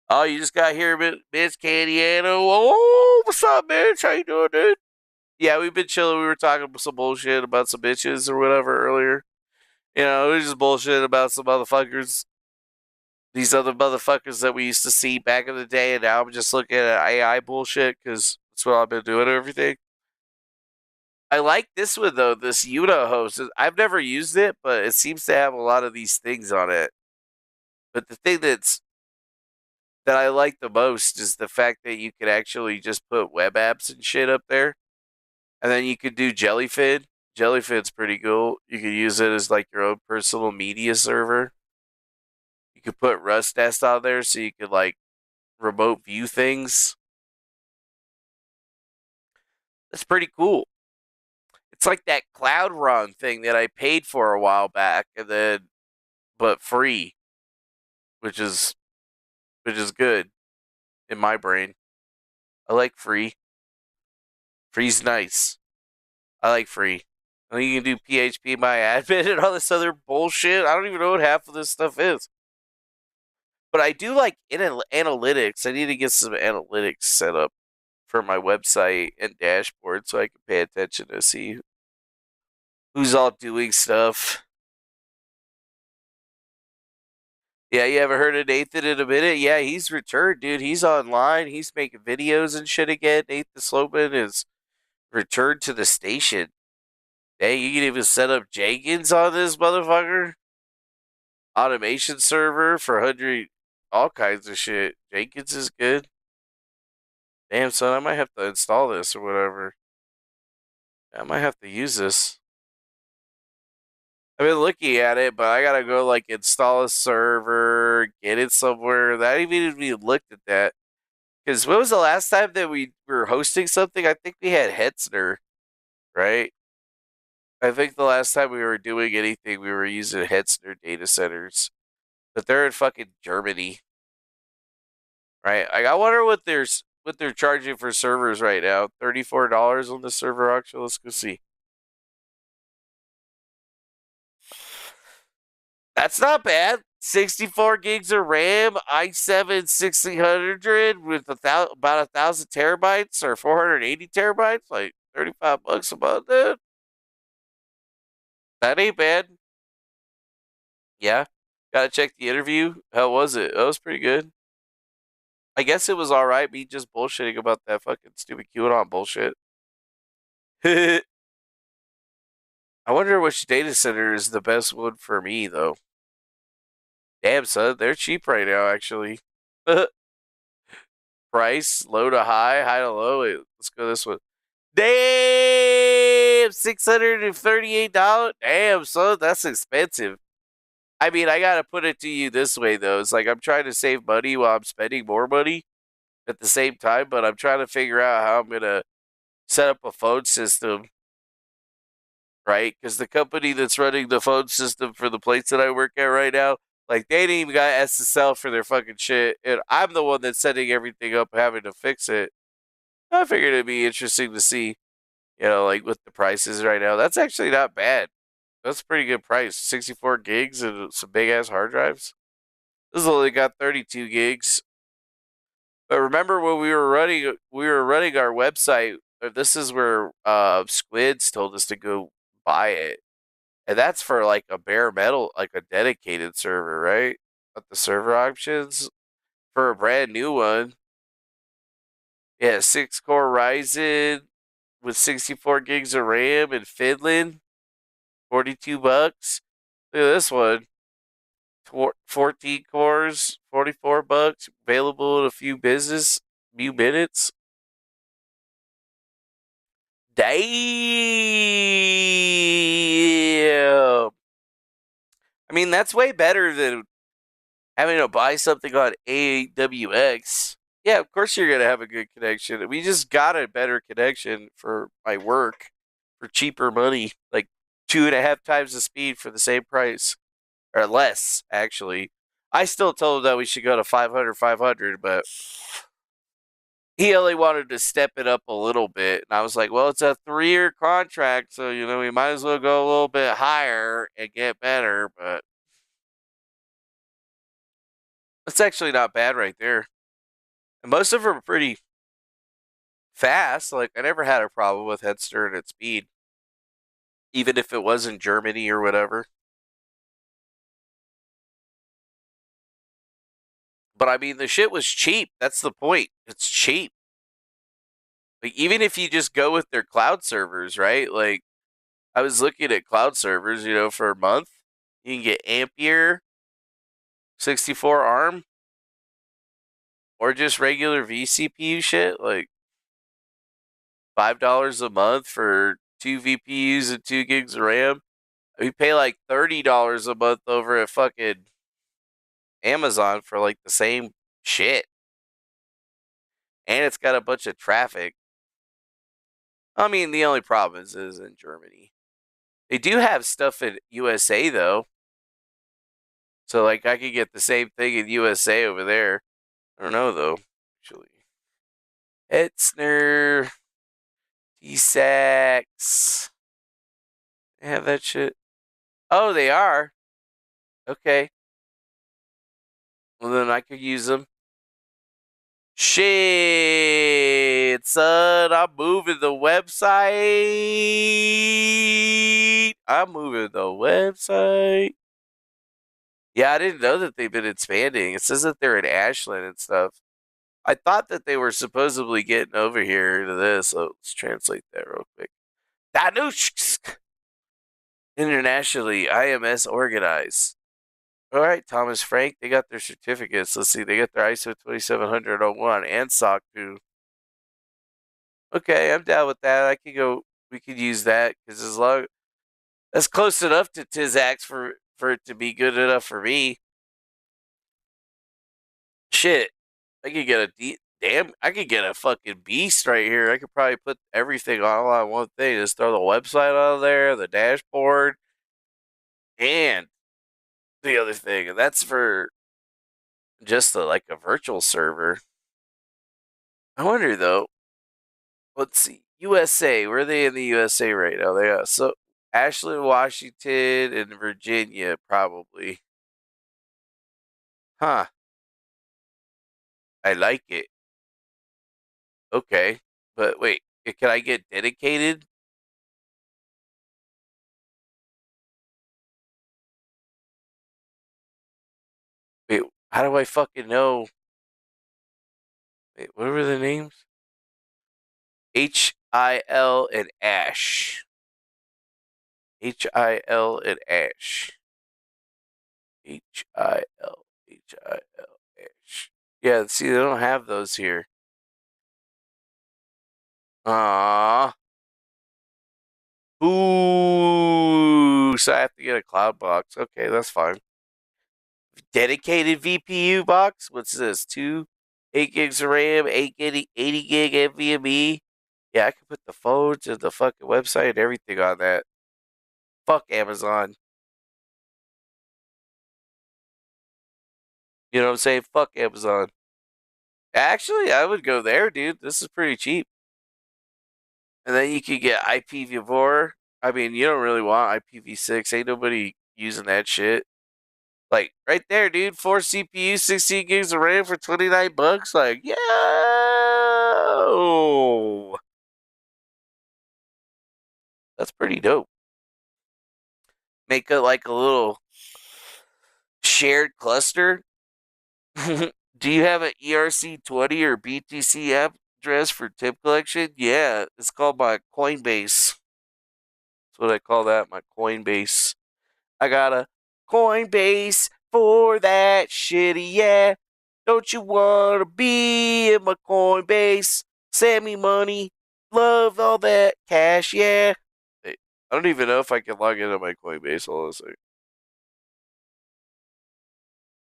Oh, you just got here, Miss Candiano. Oh, what's up, bitch? How you doing, dude? Yeah, we've been chilling. We were talking some bullshit about some bitches or whatever earlier. You know, it was just bullshit about some motherfuckers. These other motherfuckers that we used to see back in the day, and now I'm just looking at AI bullshit because that's what I've been doing and everything. I like this one though, this Una host. I've never used it, but it seems to have a lot of these things on it. But the thing that I like the most is the fact that you could actually just put web apps and shit up there, and then you could do Jellyfin. Jellyfin's pretty cool. You could use it as like your own personal media server. You could put Rust Nest on there so you could like remote view things. That's pretty cool. It's like that Cloud Run thing that I paid for a while back, and then but free, which is good in my brain. I like free. Free's nice. I like free. And you can do PHP my admin and all this other bullshit. I don't even know what half of this stuff is. But I do like analytics. I need to get some analytics set up for my website and dashboard so I can pay attention to see who's all doing stuff. Yeah, you ever heard of Nathan in a minute? Yeah, he's returned, dude. He's online. He's making videos and shit again. Nathan Slopeman is returned to the station. Hey, you can even set up Jenkins on this motherfucker. Automation server for 100, all kinds of shit. Jenkins is good. Damn, son, I might have to install this or whatever. I might have to use this. I've been looking at it, but I gotta go like install a server, get it somewhere. That even even looked at that. Because when was the last time that we were hosting something? I think we had Hetzner, right? I think the last time we were doing anything, we were using Hetzner data centers, but they're in fucking Germany, right? I wonder what they're charging for servers right now. $34 on the server auction. Let's go see. That's not bad. 64 gigs of RAM, i7 1600 with about 1,000 terabytes or 480 terabytes, like $35 a month, dude. That ain't bad. Yeah. Gotta check the interview. How was it? That was pretty good. I guess it was alright, me just bullshitting about that fucking stupid QAnon bullshit. I wonder which data center is the best one for me, though. Damn, son, they're cheap right now, actually. Price, low to high, high to low. Wait, let's go this one. Damn, $638. Damn, son, that's expensive. I mean, I gotta put it to you this way, though. It's like I'm trying to save money while I'm spending more money at the same time, but I'm trying to figure out how I'm gonna set up a phone system, right? Because the company that's running the phone system for the place that I work at right now, like, they didn't even got SSL for their fucking shit, and I'm the one that's setting everything up, having to fix it. I figured it'd be interesting to see, like with the prices right now. That's actually not bad. That's a pretty good price. 64 gigs and some big ass hard drives. This has only got 32 gigs. But remember when we were running our website. This is where Squids told us to go buy it, and that's for like a bare metal, like a dedicated server, right? But the server options for a brand new one, yeah, 6-core Ryzen with 64 gigs of RAM in Finland, $42. Look at this one. 14 cores, $44, available in a few minutes. Damn. I mean, that's way better than having to buy something on AWX. Yeah, of course you're going to have a good connection. We just got a better connection for my work for cheaper money, like 2.5 times the speed for the same price. or less, actually. I still told him that we should go to 500, but he only wanted to step it up a little bit. And I was like, well, it's a 3-year contract, so, we might as well go a little bit higher and get better. But it's actually not bad right there. And most of them are pretty fast. Like, I never had a problem with Headster and its speed, even if it was in Germany or whatever. But I mean, the shit was cheap. That's the point. It's cheap. Like, even if you just go with their cloud servers, right? Like, I was looking at cloud servers, for a month. You can get Ampere, 64 ARM, or just regular vCPU shit. Like, $5 a month for 2 VPUs and 2 gigs of RAM. We pay like $30 a month over at fucking Amazon for like the same shit. And it's got a bunch of traffic. I mean, the only problem is in Germany. They do have stuff in USA though. So like I could get the same thing in USA over there. I don't know though, actually. Etzner, D-Sax. They have that shit. Oh, they are? Okay. Well, then I could use them. Shit, son, I'm moving the website. Yeah, I didn't know that they've been expanding. It says that they're in Ashland and stuff. I thought that they were supposedly getting over here to this, so let's translate that real quick. Danushk. Internationally, IMS organized. All right, Thomas Frank, they got their certificates. Let's see, they got their ISO 2700-01 and SOC 2. Okay, I'm down with that. We could use that because that's close enough to Tizax for it to be good enough for me. Shit, I could get I could get a fucking beast right here. I could probably put everything all on one thing. Just throw the website on there, the dashboard, and the other thing. And that's for just like a virtual server. I wonder though. Let's see. USA. Where are they in the USA right now? They got Ashland, Washington, and Virginia, probably. Huh. I like it. Okay. But wait, can I get dedicated? Wait, how do I fucking know? Wait, what were the names? HIL and Ash. HIL and Ash. HIL. Ash. Yeah, see, they don't have those here. Ooh, so I have to get a cloud box. Okay, that's fine. Dedicated VPU box? What's this? 8 gigs of RAM, 80 gig NVMe. Yeah, I can put the phones and the fucking website and everything on that. Fuck Amazon. You know what I'm saying? Fuck Amazon. Actually, I would go there, dude. This is pretty cheap. And then you could get IPv4. I mean, you don't really want IPv6. Ain't nobody using that shit. Like, right there, dude. 4 CPUs, 16 gigs of RAM for $29. Like, yo! That's pretty dope. Make it like a little shared cluster. Do you have an ERC20 or BTC address for tip collection? Yeah, it's called my Coinbase. That's what I call that, my Coinbase. I got a Coinbase for that shitty, yeah. Don't you want to be in my Coinbase? Send me money. Love all that cash, yeah. Hey, I don't even know if I can log into my Coinbase, hold on a second.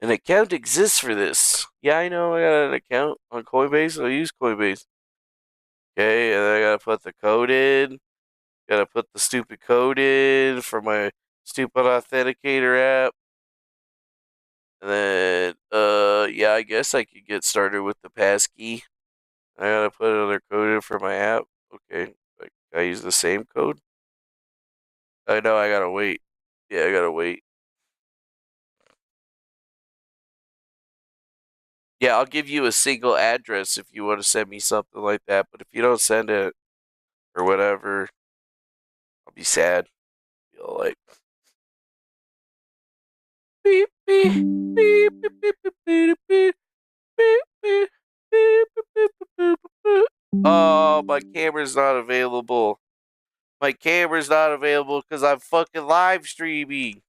An account exists for this. Yeah, I know I got an account on Coinbase. I'll use Coinbase. Okay, and then I gotta put the code in. Gotta put the stupid code in for my stupid authenticator app. And then, yeah, I guess I could get started with the passkey. I gotta put another code in for my app. Okay, like I use the same code. I know I gotta wait. Yeah, I gotta wait. Yeah, I'll give you a single address if you want to send me something like that. But if you don't send it or whatever, I'll be sad. Feel like beep beep beep beep beep beep beep beep beep beep beep beep beep beep. Oh, my camera's not available. My camera's not available because I'm fucking live streaming.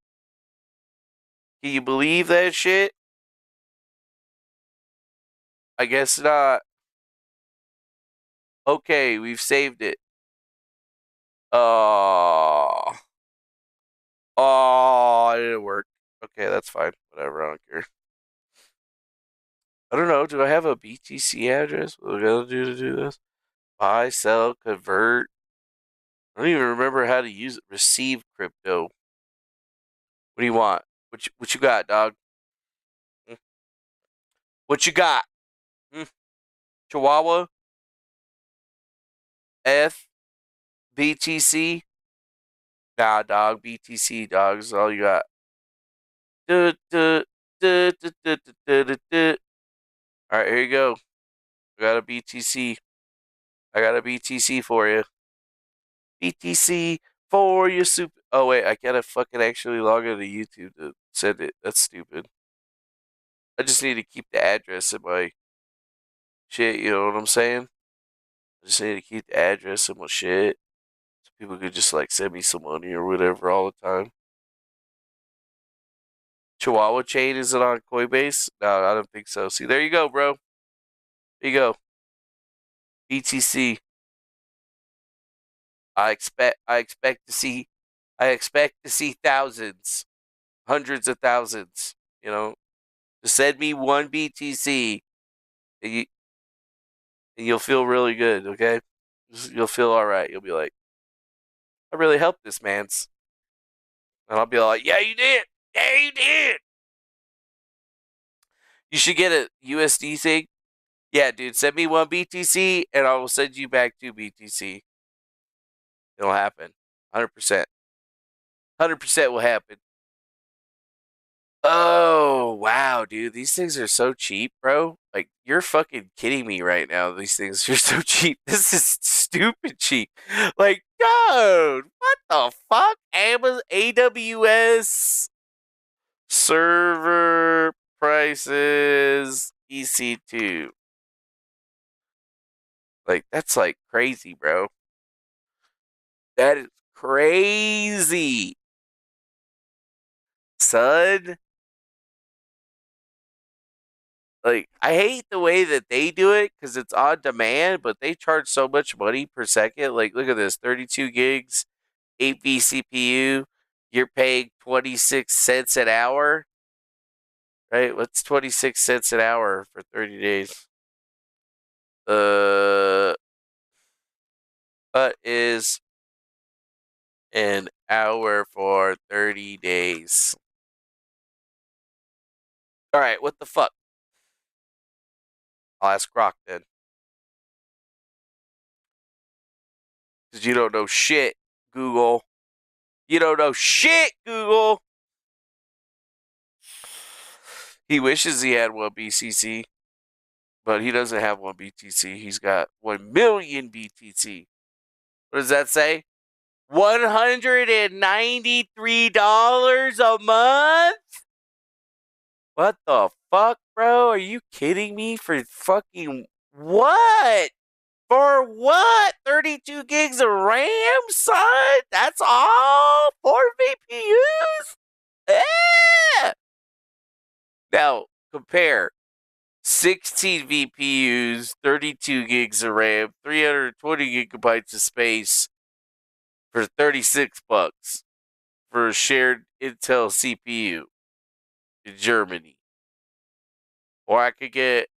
Can you believe that shit? I guess not. Okay, we've saved it. Oh. Oh, it didn't work. Okay, that's fine. Whatever, I don't care. I don't know. Do I have a BTC address? What do I gotta do to do this? Buy, sell, convert. I don't even remember how to use it. Receive crypto. What do you want? What you got, dog? What you got? Chihuahua? F? BTC? Nah, dog. BTC, dog. Is all you got. Du, du, du, du, du, du, du, du. All right, here you go. I got a BTC. I got a BTC for you. BTC for your super. Oh wait, I gotta fucking actually log into YouTube to send it. That's stupid. I just need to keep the address in my shit. You know what I'm saying? I just need to keep the address in my shit so people could just like send me some money or whatever all the time. Chihuahua chain, is it on Coinbase? No, I don't think so. See, there you go, bro. There you go. BTC. I expect to see thousands, hundreds of thousands, you know. Just send me one BTC and you'll feel really good, okay? You'll feel all right. You'll be like, I really helped this man's. And I'll be like, yeah, you did. Yeah, you did. You should get a USD thing. Yeah, dude, send me one BTC and I will send you back two BTC. It'll happen. 100%. 100% will happen. Oh, wow, dude. These things are so cheap, bro. Like, you're fucking kidding me right now. These things are so cheap. This is stupid cheap. Like, dude, what the fuck? Amazon, AWS server prices, EC2. Like, that's like crazy, bro. That is crazy. Son. Like, I hate the way that they do it because it's on demand, but they charge so much money per second. Like, look at this 32 gigs, 8 vCPU. You're paying 26 cents an hour, right? What's 26 cents an hour for 30 days? What is an hour for 30 days? All right, what the fuck? I'll ask Grok then. Because you don't know shit, Google. You don't know shit, Google. He wishes he had one BCC, but he doesn't have one BTC. He's got 1 million BTC. What does that say? $193 a month? What the fuck, bro? Are you kidding me? For fucking what? For what? 32 gigs of RAM, son? That's all? 4 VPUs? Eh! Now, compare 16 VPUs, 32 gigs of RAM, 320 gigabytes of space for 36 bucks for a shared Intel CPU in Germany. Or I could get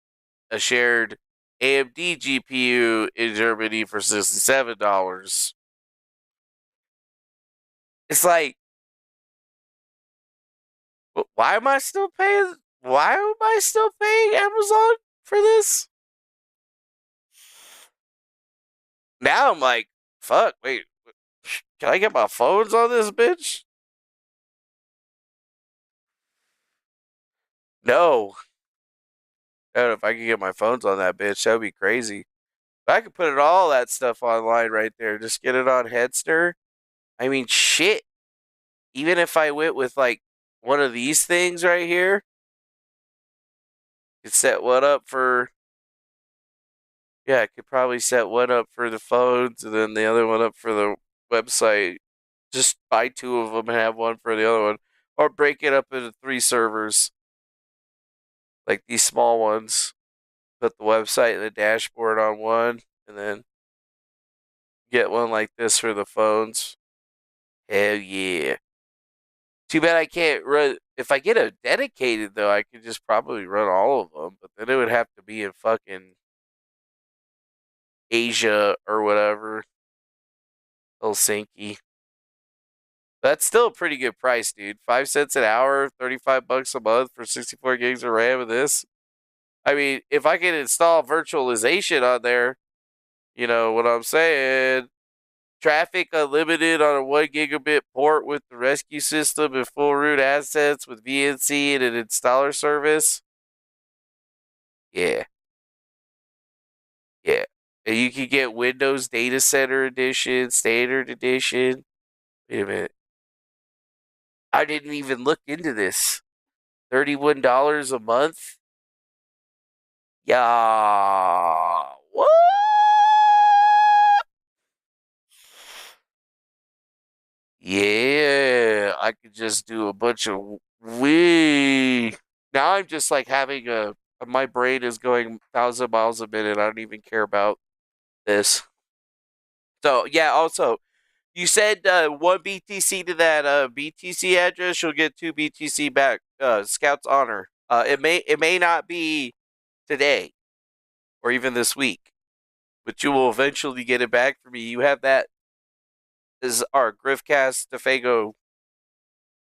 a shared AMD GPU in Germany for $67. It's like, Why am I still paying? Why am I still paying Amazon for this? Now I'm like, fuck, wait, can I get my phones on this bitch? No. If I could get my phones on that bitch, that would be crazy. But I could put it all that stuff online right there. Just get it on Headster. I mean, shit. Even if I went with like one of these things right here, could set one up for. Yeah, I could probably set one up for the phones and then the other one up for the website. Just buy two of them and have one for the other one. Or break it up into 3 servers. Like these small ones. Put the website and the dashboard on one. And then get one like this for the phones. Hell yeah. Too bad I can't run. If I get a dedicated, though, I could just probably run all of them. But then it would have to be in fucking Asia or whatever. Helsinki. That's still a pretty good price, dude. 5 cents an hour, $35 a month for 64 gigs of RAM of this. I mean, if I can install virtualization on there, you know what I'm saying? Traffic unlimited on a 1 gigabit port with the rescue system and full root assets with VNC and an installer service. Yeah. Yeah. And you can get Windows Data Center Edition, Standard Edition. Wait a minute. I didn't even look into this. $31 a month? Yeah. What? Yeah. I could just do a bunch of wee. Now I'm just like having my brain is going 1,000 miles a minute. I don't even care about this. So yeah, also you said 1 BTC to that BTC address, you'll get 2 BTC back. Scout's honor. It may not be today or even this week, but you will eventually get it back for me. You have that as our Griftcast Defago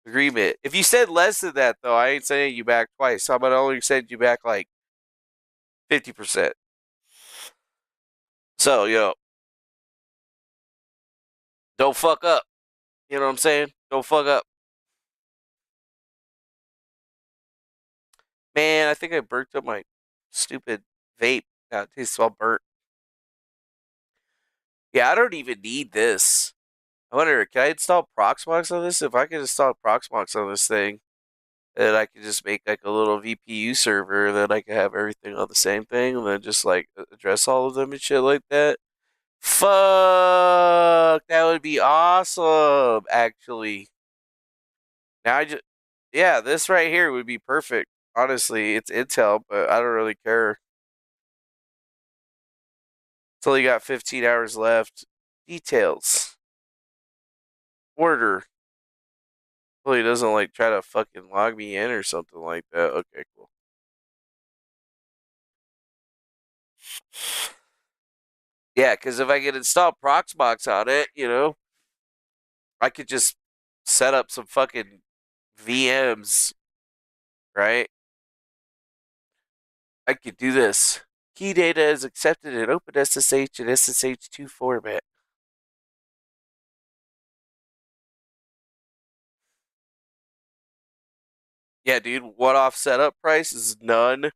agreement. If you said less than that, though, I ain't sending you back twice. I'm gonna only send you back like 50%. So don't fuck up. You know what I'm saying? Don't fuck up. Man, I think I burnt up my stupid vape. Now it tastes all burnt. Yeah, I don't even need this. I wonder, can I install Proxmox on this? If I can install Proxmox on this thing, then I can just make like a little VPU server, and then I can have everything on the same thing, and then just like address all of them and shit like that. Fuck, that would be awesome, actually. Now yeah, this right here would be perfect. Honestly, it's Intel, but I don't really care. It's only got 15 hours left. Details. Order. Well, he doesn't like try to fucking log me in or something like that. Okay, cool. Yeah, because if I could install Proxmox on it, I could just set up some fucking VMs, right? I could do this. Key data is accepted in OpenSSH and SSH2 format. Yeah, dude, one-off setup price is none.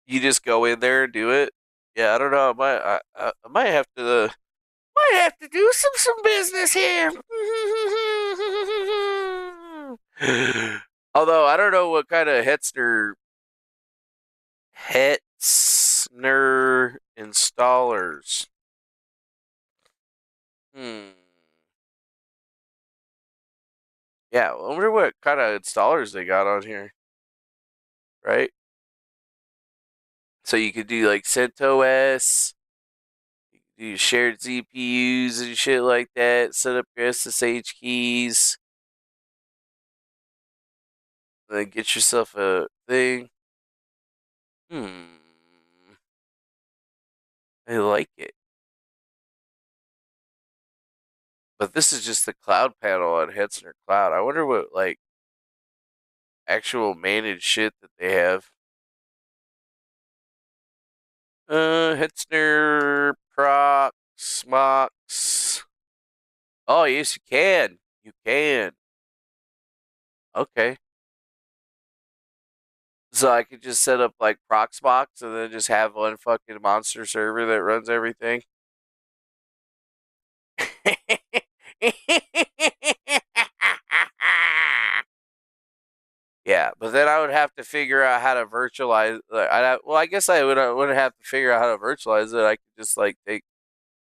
You just go in there and do it. Yeah, I don't know. I might have to do some business here. Although I don't know what kind of Hetzner installers. Yeah, I wonder what kind of installers they got on here. Right? So you could do like CentOS, you could do shared CPUs and shit like that, set up your SSH keys, then get yourself a thing. I like it. But this is just the cloud panel on Hetzner Cloud. I wonder what, like, actual managed shit that they have. Hetzner, Prox, Mox. Oh, yes, you can. You can. Okay. So I could just set up, like, Proxmox and then just have one fucking monster server that runs everything. Yeah, but then I would have to figure out how to virtualize. I guess I wouldn't have to figure out how to virtualize it. I could just like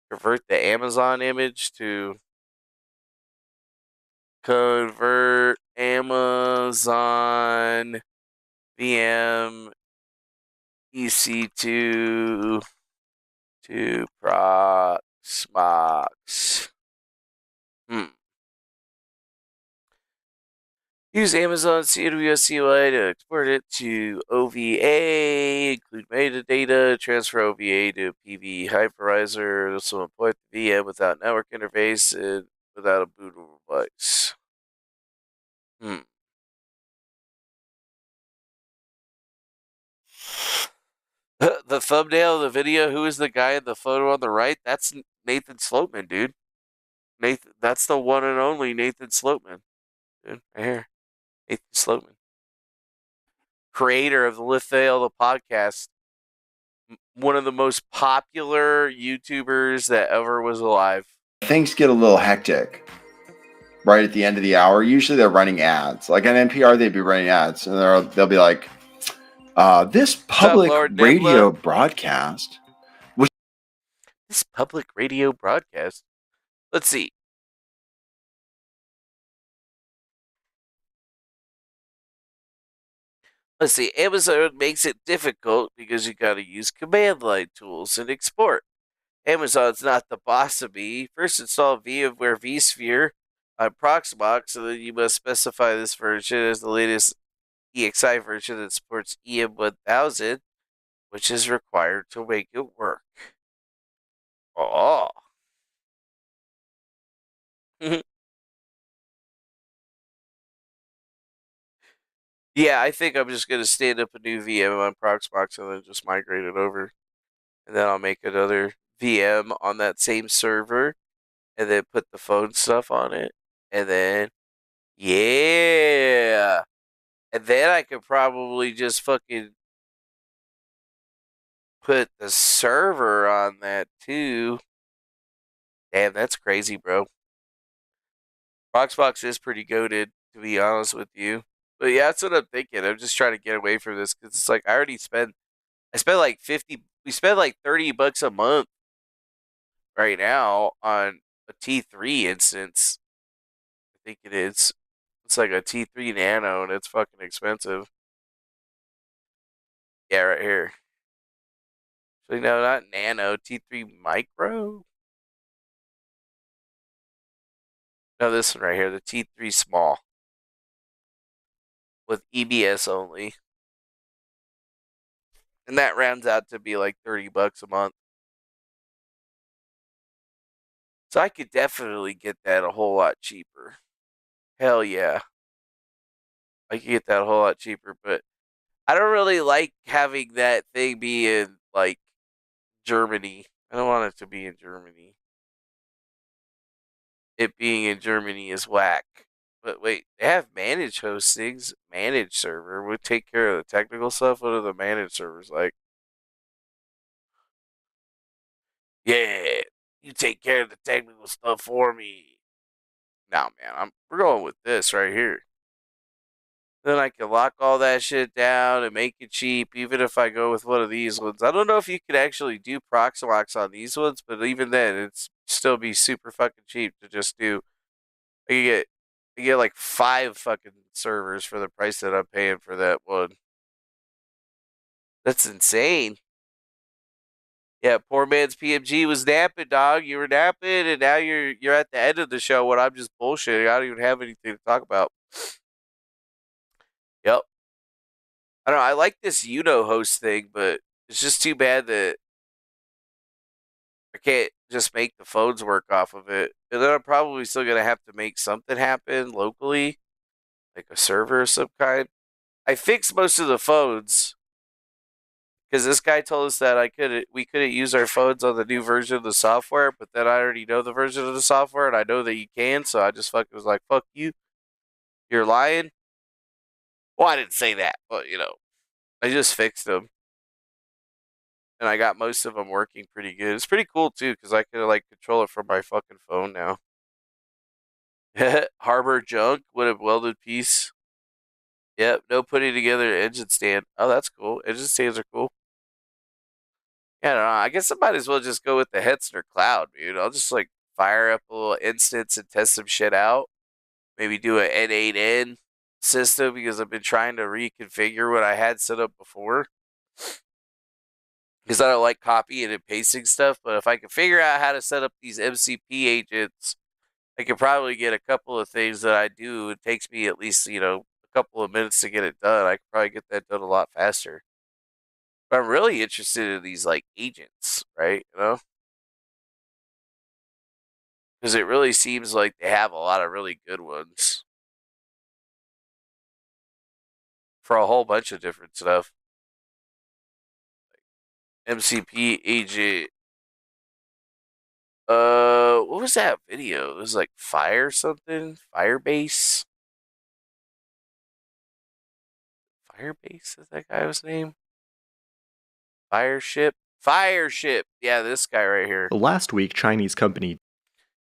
convert the Amazon image to convert Amazon VM EC2 to Proxmox. Use Amazon CWS CLI to export it to OVA, include metadata, transfer OVA to PV hypervisor. This will import the VM without network interface and without a bootable device. The thumbnail of the video, who is the guy in the photo on the right? That's Nathan Slopeman, dude. That's the one and only Nathan Slopeman. Dude, right here. Nathan Slopeman. Creator of the Lithail, the podcast. One of the most popular YouTubers that ever was alive. Things get a little hectic right at the end of the hour. Usually they're running ads. Like on NPR, they'd be running ads, and they'll be like, "This public radio broadcast." This public radio broadcast. Let's see. Amazon makes it difficult because you got to use command line tools and export. Amazon's not the boss of me. First install VMware vSphere on Proxmox, and then you must specify this version as the latest EXI version that supports EM1000, which is required to make it work. Oh. Yeah, I think I'm just going to stand up a new VM on Proxmox and then just migrate it over. And then I'll make another VM on that same server and then put the phone stuff on it. And then, yeah. And then I could probably just fucking put the server on that too. Damn, that's crazy, bro. Proxmox is pretty goated, to be honest with you. But yeah, that's what I'm thinking. I'm just trying to get away from this because it's like I spent like 50, we spend like $30 a month right now on a T3 instance. I think it is. It's like a T3 Nano and it's fucking expensive. Yeah, right here. So no, not Nano, T3 Micro. No, this one right here, the T3 Small with EBS only. And that rounds out to be like $30 a month. So I could definitely get that a whole lot cheaper. Hell yeah. I could get that a whole lot cheaper, but I don't really like having that thing be in like Germany. I don't want it to be in Germany. It being in Germany is whack. But wait, they have managed hostings, managed server. We take care of the technical stuff. What are the managed servers like? Yeah, you take care of the technical stuff for me. No, man, we're going with this right here. Then I can lock all that shit down and make it cheap, even if I go with one of these ones. I don't know if you could actually do Proxmox on these ones, but even then, it's still be super fucking cheap to just do. You get like 5 fucking servers for the price that I'm paying for that one. That's insane. Yeah, poor man's PMG was napping, dog. You were napping, and now you're at the end of the show when I'm just bullshitting. I don't even have anything to talk about. Yep. I don't know. I like this host thing, but it's just too bad that I can't just make the phones work off of it. And then I'm probably still going to have to make something happen locally, like a server of some kind. I fixed most of the phones because this guy told us that we couldn't use our phones on the new version of the software, but then I already know the version of the software and I know that you can, so I just fucking was like, fuck you. You're lying. Well, I didn't say that, but I just fixed them. And I got most of them working pretty good. It's pretty cool too, because I can control it from my fucking phone now. Harbor junk, what a welded piece. Yep, no putting together an engine stand. Oh, that's cool. Engine stands are cool. Yeah, I don't know. I guess I might as well just go with the Hetzner Cloud, dude. I'll just fire up a little instance and test some shit out. Maybe do an N8N system because I've been trying to reconfigure what I had set up before. Because I don't like copying and pasting stuff, but if I can figure out how to set up these MCP agents, I could probably get a couple of things that I do. It takes me at least, a couple of minutes to get it done. I could probably get that done a lot faster. But I'm really interested in these agents, right? Because it really seems like they have a lot of really good ones for a whole bunch of different stuff. MCP agent. What was that video? It was Fire something? Firebase? Firebase is that guy's name? Fireship? Fireship! Yeah, this guy right here. Last week, Chinese company.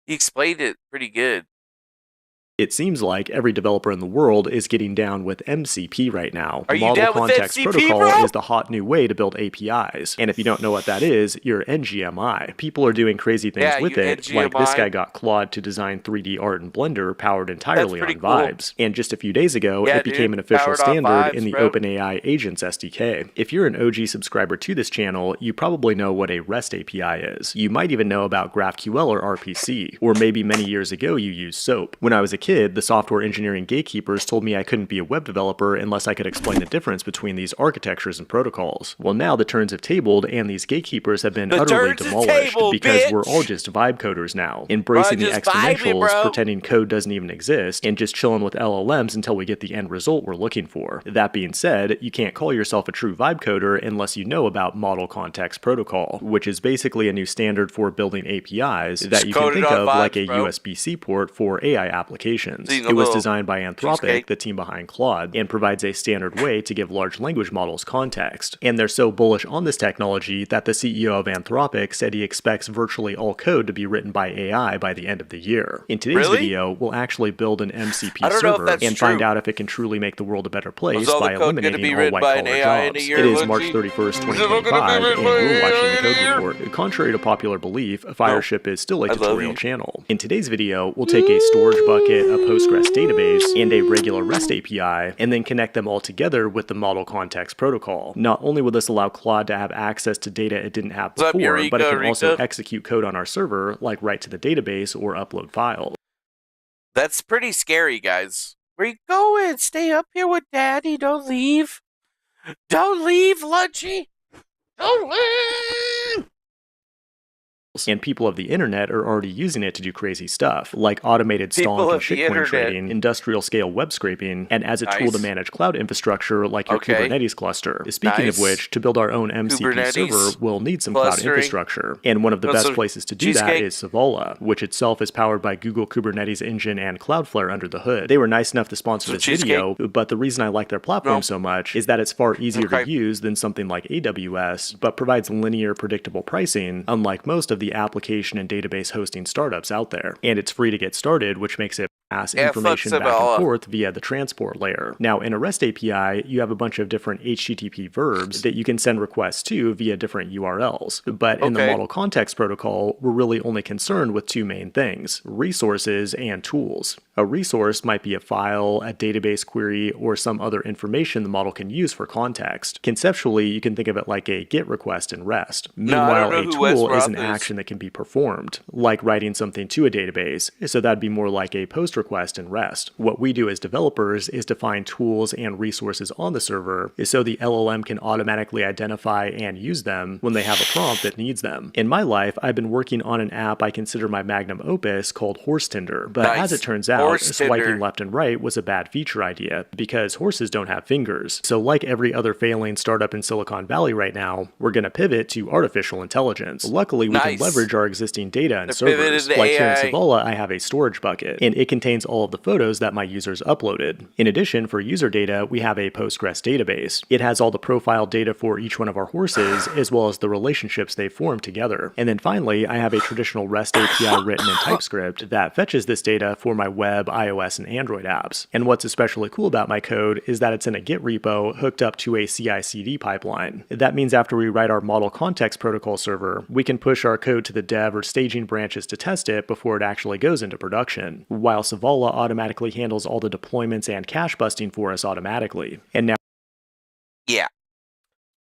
He explained it pretty good. It seems like every developer in the world is getting down with MCP right now. Are The you Model down with Context MCP, Protocol bro? is the hot new way to build APIs. And if you don't know what that is, you're NGMI. People are doing crazy things with it, NGMI. like this guy got Claude to design 3D art in Blender powered entirely on pretty cool. Vibes. And just a few days ago, Yeah, it became dude, an official powered on standard Vibes, in the bro. OpenAI Agents SDK. If you're an OG subscriber to this channel, you probably know what a REST API is. You might even know about GraphQL or RPC, or maybe many years ago you used SOAP. When I was a kid, the software engineering gatekeepers told me I couldn't be a web developer unless I could explain the difference between these architectures and protocols. Well, now the turns have tabled and these gatekeepers have been utterly demolished because we're all just vibe coders now, embracing the exponentials, pretending code doesn't even exist, and just chilling with LLMs until we get the end result we're looking for. That being said, you can't call yourself a true vibe coder unless you know about Model Context Protocol, which is basically a new standard for building APIs that you can think of like a USB-C port for AI applications. It was designed by Anthropic, the team behind Claude, and provides a standard way to give large language models context. And they're so bullish on this technology that the CEO of Anthropic said he expects virtually all code to be written by AI by the end of the year. In today's video, we'll actually build an MCP server and find out if it can truly make the world a better place by eliminating all white-collar jobs. It is March 31st, 2025, and we're watching the Code Report. Contrary to popular belief, Fireship is still a tutorial channel. In today's video, we'll take a storage bucket, a Postgres database, and a regular REST API, and then connect them all together with the Model Context Protocol. Not only will this allow Claude to have access to data it didn't have before, but it can also execute code on our server, like write to the database or upload files. That's pretty scary, guys. Where you going? Stay up here with Daddy. Don't leave. Don't leave, Lunchy. Don't leave. And people of the internet are already using it to do crazy stuff, like automated stonk and shitcoin trading, industrial scale web scraping, and as a tool to manage cloud infrastructure like your Kubernetes cluster. Speaking of which, to build our own MCP server, we'll need some cloud infrastructure. And one of the best places to do that is Savala, which itself is powered by Google Kubernetes Engine and Cloudflare under the hood. They were nice enough to sponsor this video, but the reason I like their platform so much is that it's far easier to use than something like AWS, but provides linear, predictable pricing, unlike most of the application and database hosting startups out there. And it's free to get started, which makes it pass information back and forth via the transport layer. Now, in a REST API, you have a bunch of different HTTP verbs that you can send requests to via different URLs. But in the Model Context Protocol, we're really only concerned with two main things: resources and tools. A resource might be a file, a database query, or some other information the model can use for context. Conceptually, you can think of it like a GET request in REST. Meanwhile, a tool is an action that can be performed, like writing something to a database. So that'd be more like a POST request and rest. What we do as developers is define tools and resources on the server so the LLM can automatically identify and use them when they have a prompt that needs them. In my life, I've been working on an app I consider my magnum opus called Horse Tinder, but as it turns out, swiping left and right was a bad feature idea because horses don't have fingers. So like every other failing startup in Silicon Valley right now, we're going to pivot to artificial intelligence. Luckily, we can leverage our existing data and servers. Like here in Savala, I have a storage bucket, and it contains all of the photos that my users uploaded. In addition, for user data, we have a Postgres database. It has all the profile data for each one of our horses, as well as the relationships they formed together. And then finally, I have a traditional REST API written in TypeScript that fetches this data for my web, iOS, and Android apps. And what's especially cool about my code is that it's in a Git repo hooked up to a CI/CD pipeline. That means after we write our model context protocol server, we can push our code to the dev or staging branches to test it before it actually goes into production, while Savala automatically handles all the deployments and cache busting for us automatically. And now, yeah,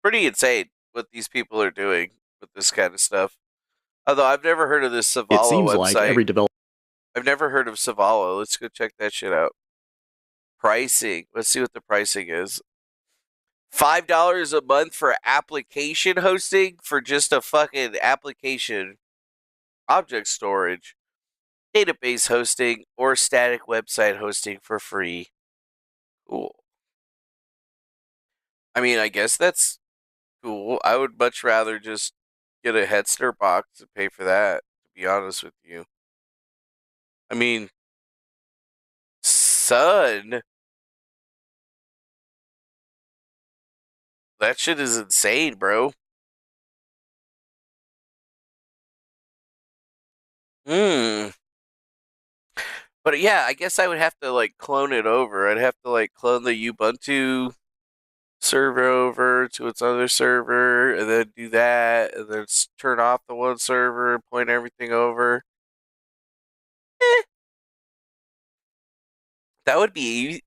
pretty insane what these people are doing with this kind of stuff. Although I've never heard of this Savala website. It seems like every developer. I've never heard of Savala. Let's go check that shit out. Pricing. Let's see what the pricing is. $5 a month for application hosting for just a fucking application, object storage, database hosting, or static website hosting for free. Cool. I mean, I guess that's cool. I would much rather just get a Headster box and pay for that, to be honest with you. I mean, son, that shit is insane, bro. But yeah, I guess I would have to like clone it over. I'd have to like clone the Ubuntu server over to its other server, and then do that, and then turn off the one server and point everything over. That would be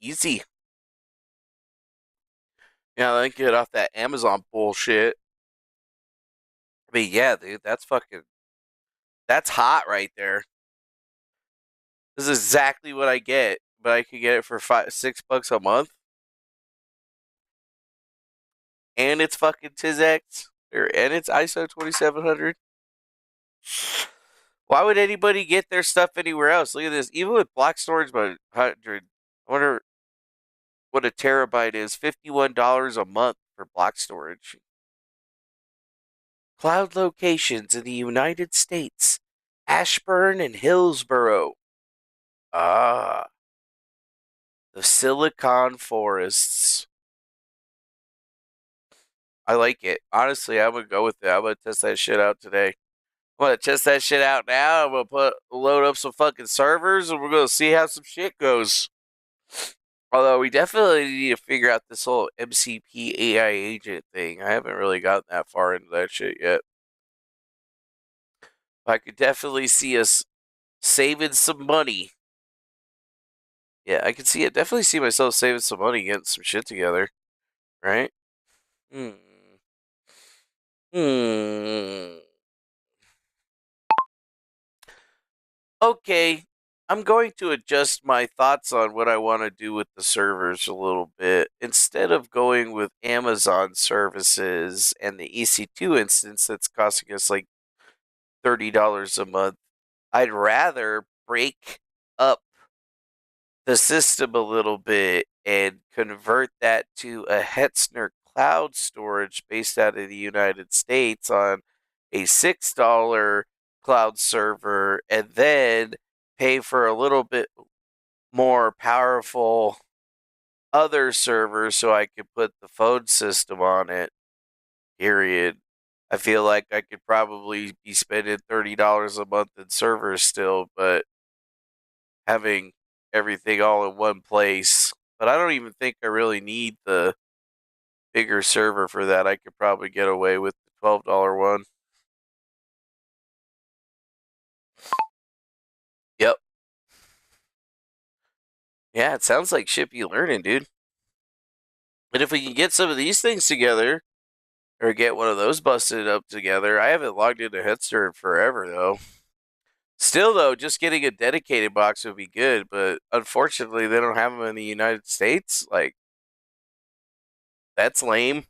easy. Yeah, then get off that Amazon bullshit. I mean, yeah, dude, that's hot right there. This is exactly what I get, but I could get it for $6 a month. And it's fucking TizX, and it's ISO 2700. Why would anybody get their stuff anywhere else? Look at this. Even with block storage by 100, I wonder what a terabyte is. $51 a month for block storage. Cloud locations in the United States. Ashburn and Hillsboro. Ah. The Silicon Forests. I like it. Honestly, I'm going to go with it. I'm going to test that shit out today. I'm going to test that shit out now. I'm going to load up some fucking servers, and we're going to see how some shit goes. Although we definitely need to figure out this whole MCP AI agent thing. I haven't really gotten that far into that shit yet. I could definitely see us saving some money. Yeah, I can see it. Definitely see myself saving some money, getting some shit together. Right? Okay, I'm going to adjust my thoughts on what I want to do with the servers a little bit. Instead of going with Amazon services and the EC2 instance that's costing us like $30 a month, I'd rather break up the system a little bit and convert that to a Hetzner cloud storage based out of the United States on a $6 cloud server, and then pay for a little bit more powerful other server so I could put the phone system on it. Period. I feel like I could probably be spending $30 a month in servers still, but having everything all in one place. But I don't even think I really need the bigger server for that. I could probably get away with the $12 one. Yep. Yeah, it sounds like shit be learning, dude. But if we can get some of these things together, or get one of those busted up together, I haven't logged into Headster in forever, though. Still, though, just getting a dedicated box would be good, but unfortunately, they don't have them in the United States. Like, that's lame.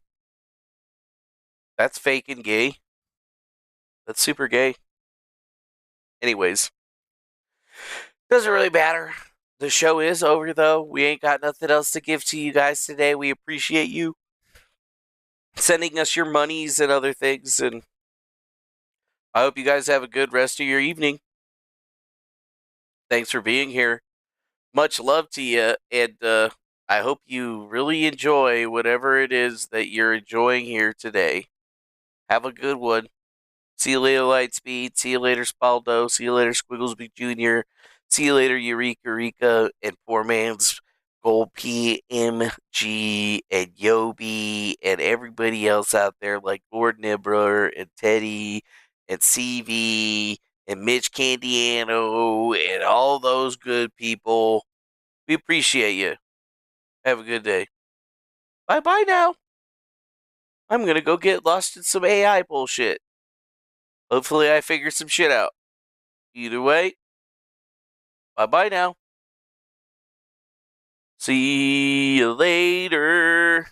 That's fake and gay. That's super gay. Anyways, doesn't really matter. The show is over, though. We ain't got nothing else to give to you guys today. We appreciate you sending us your monies and other things, and I hope you guys have a good rest of your evening. Thanks for being here. Much love to you, and I hope you really enjoy whatever it is that you're enjoying here today. Have a good one. See you later, Lightspeed. See you later, Spaldo. See you later, Squigglesby Jr. See you later, Eureka, and Poor Man's Gold PMG, and Yobi, and everybody else out there like Lord Nibbler, and Teddy, and CV, and Mitch Candiano, and all those good people. We appreciate you. Have a good day. Bye-bye now. I'm gonna go get lost in some AI bullshit. Hopefully I figure some shit out. Either way, bye-bye now. See you later.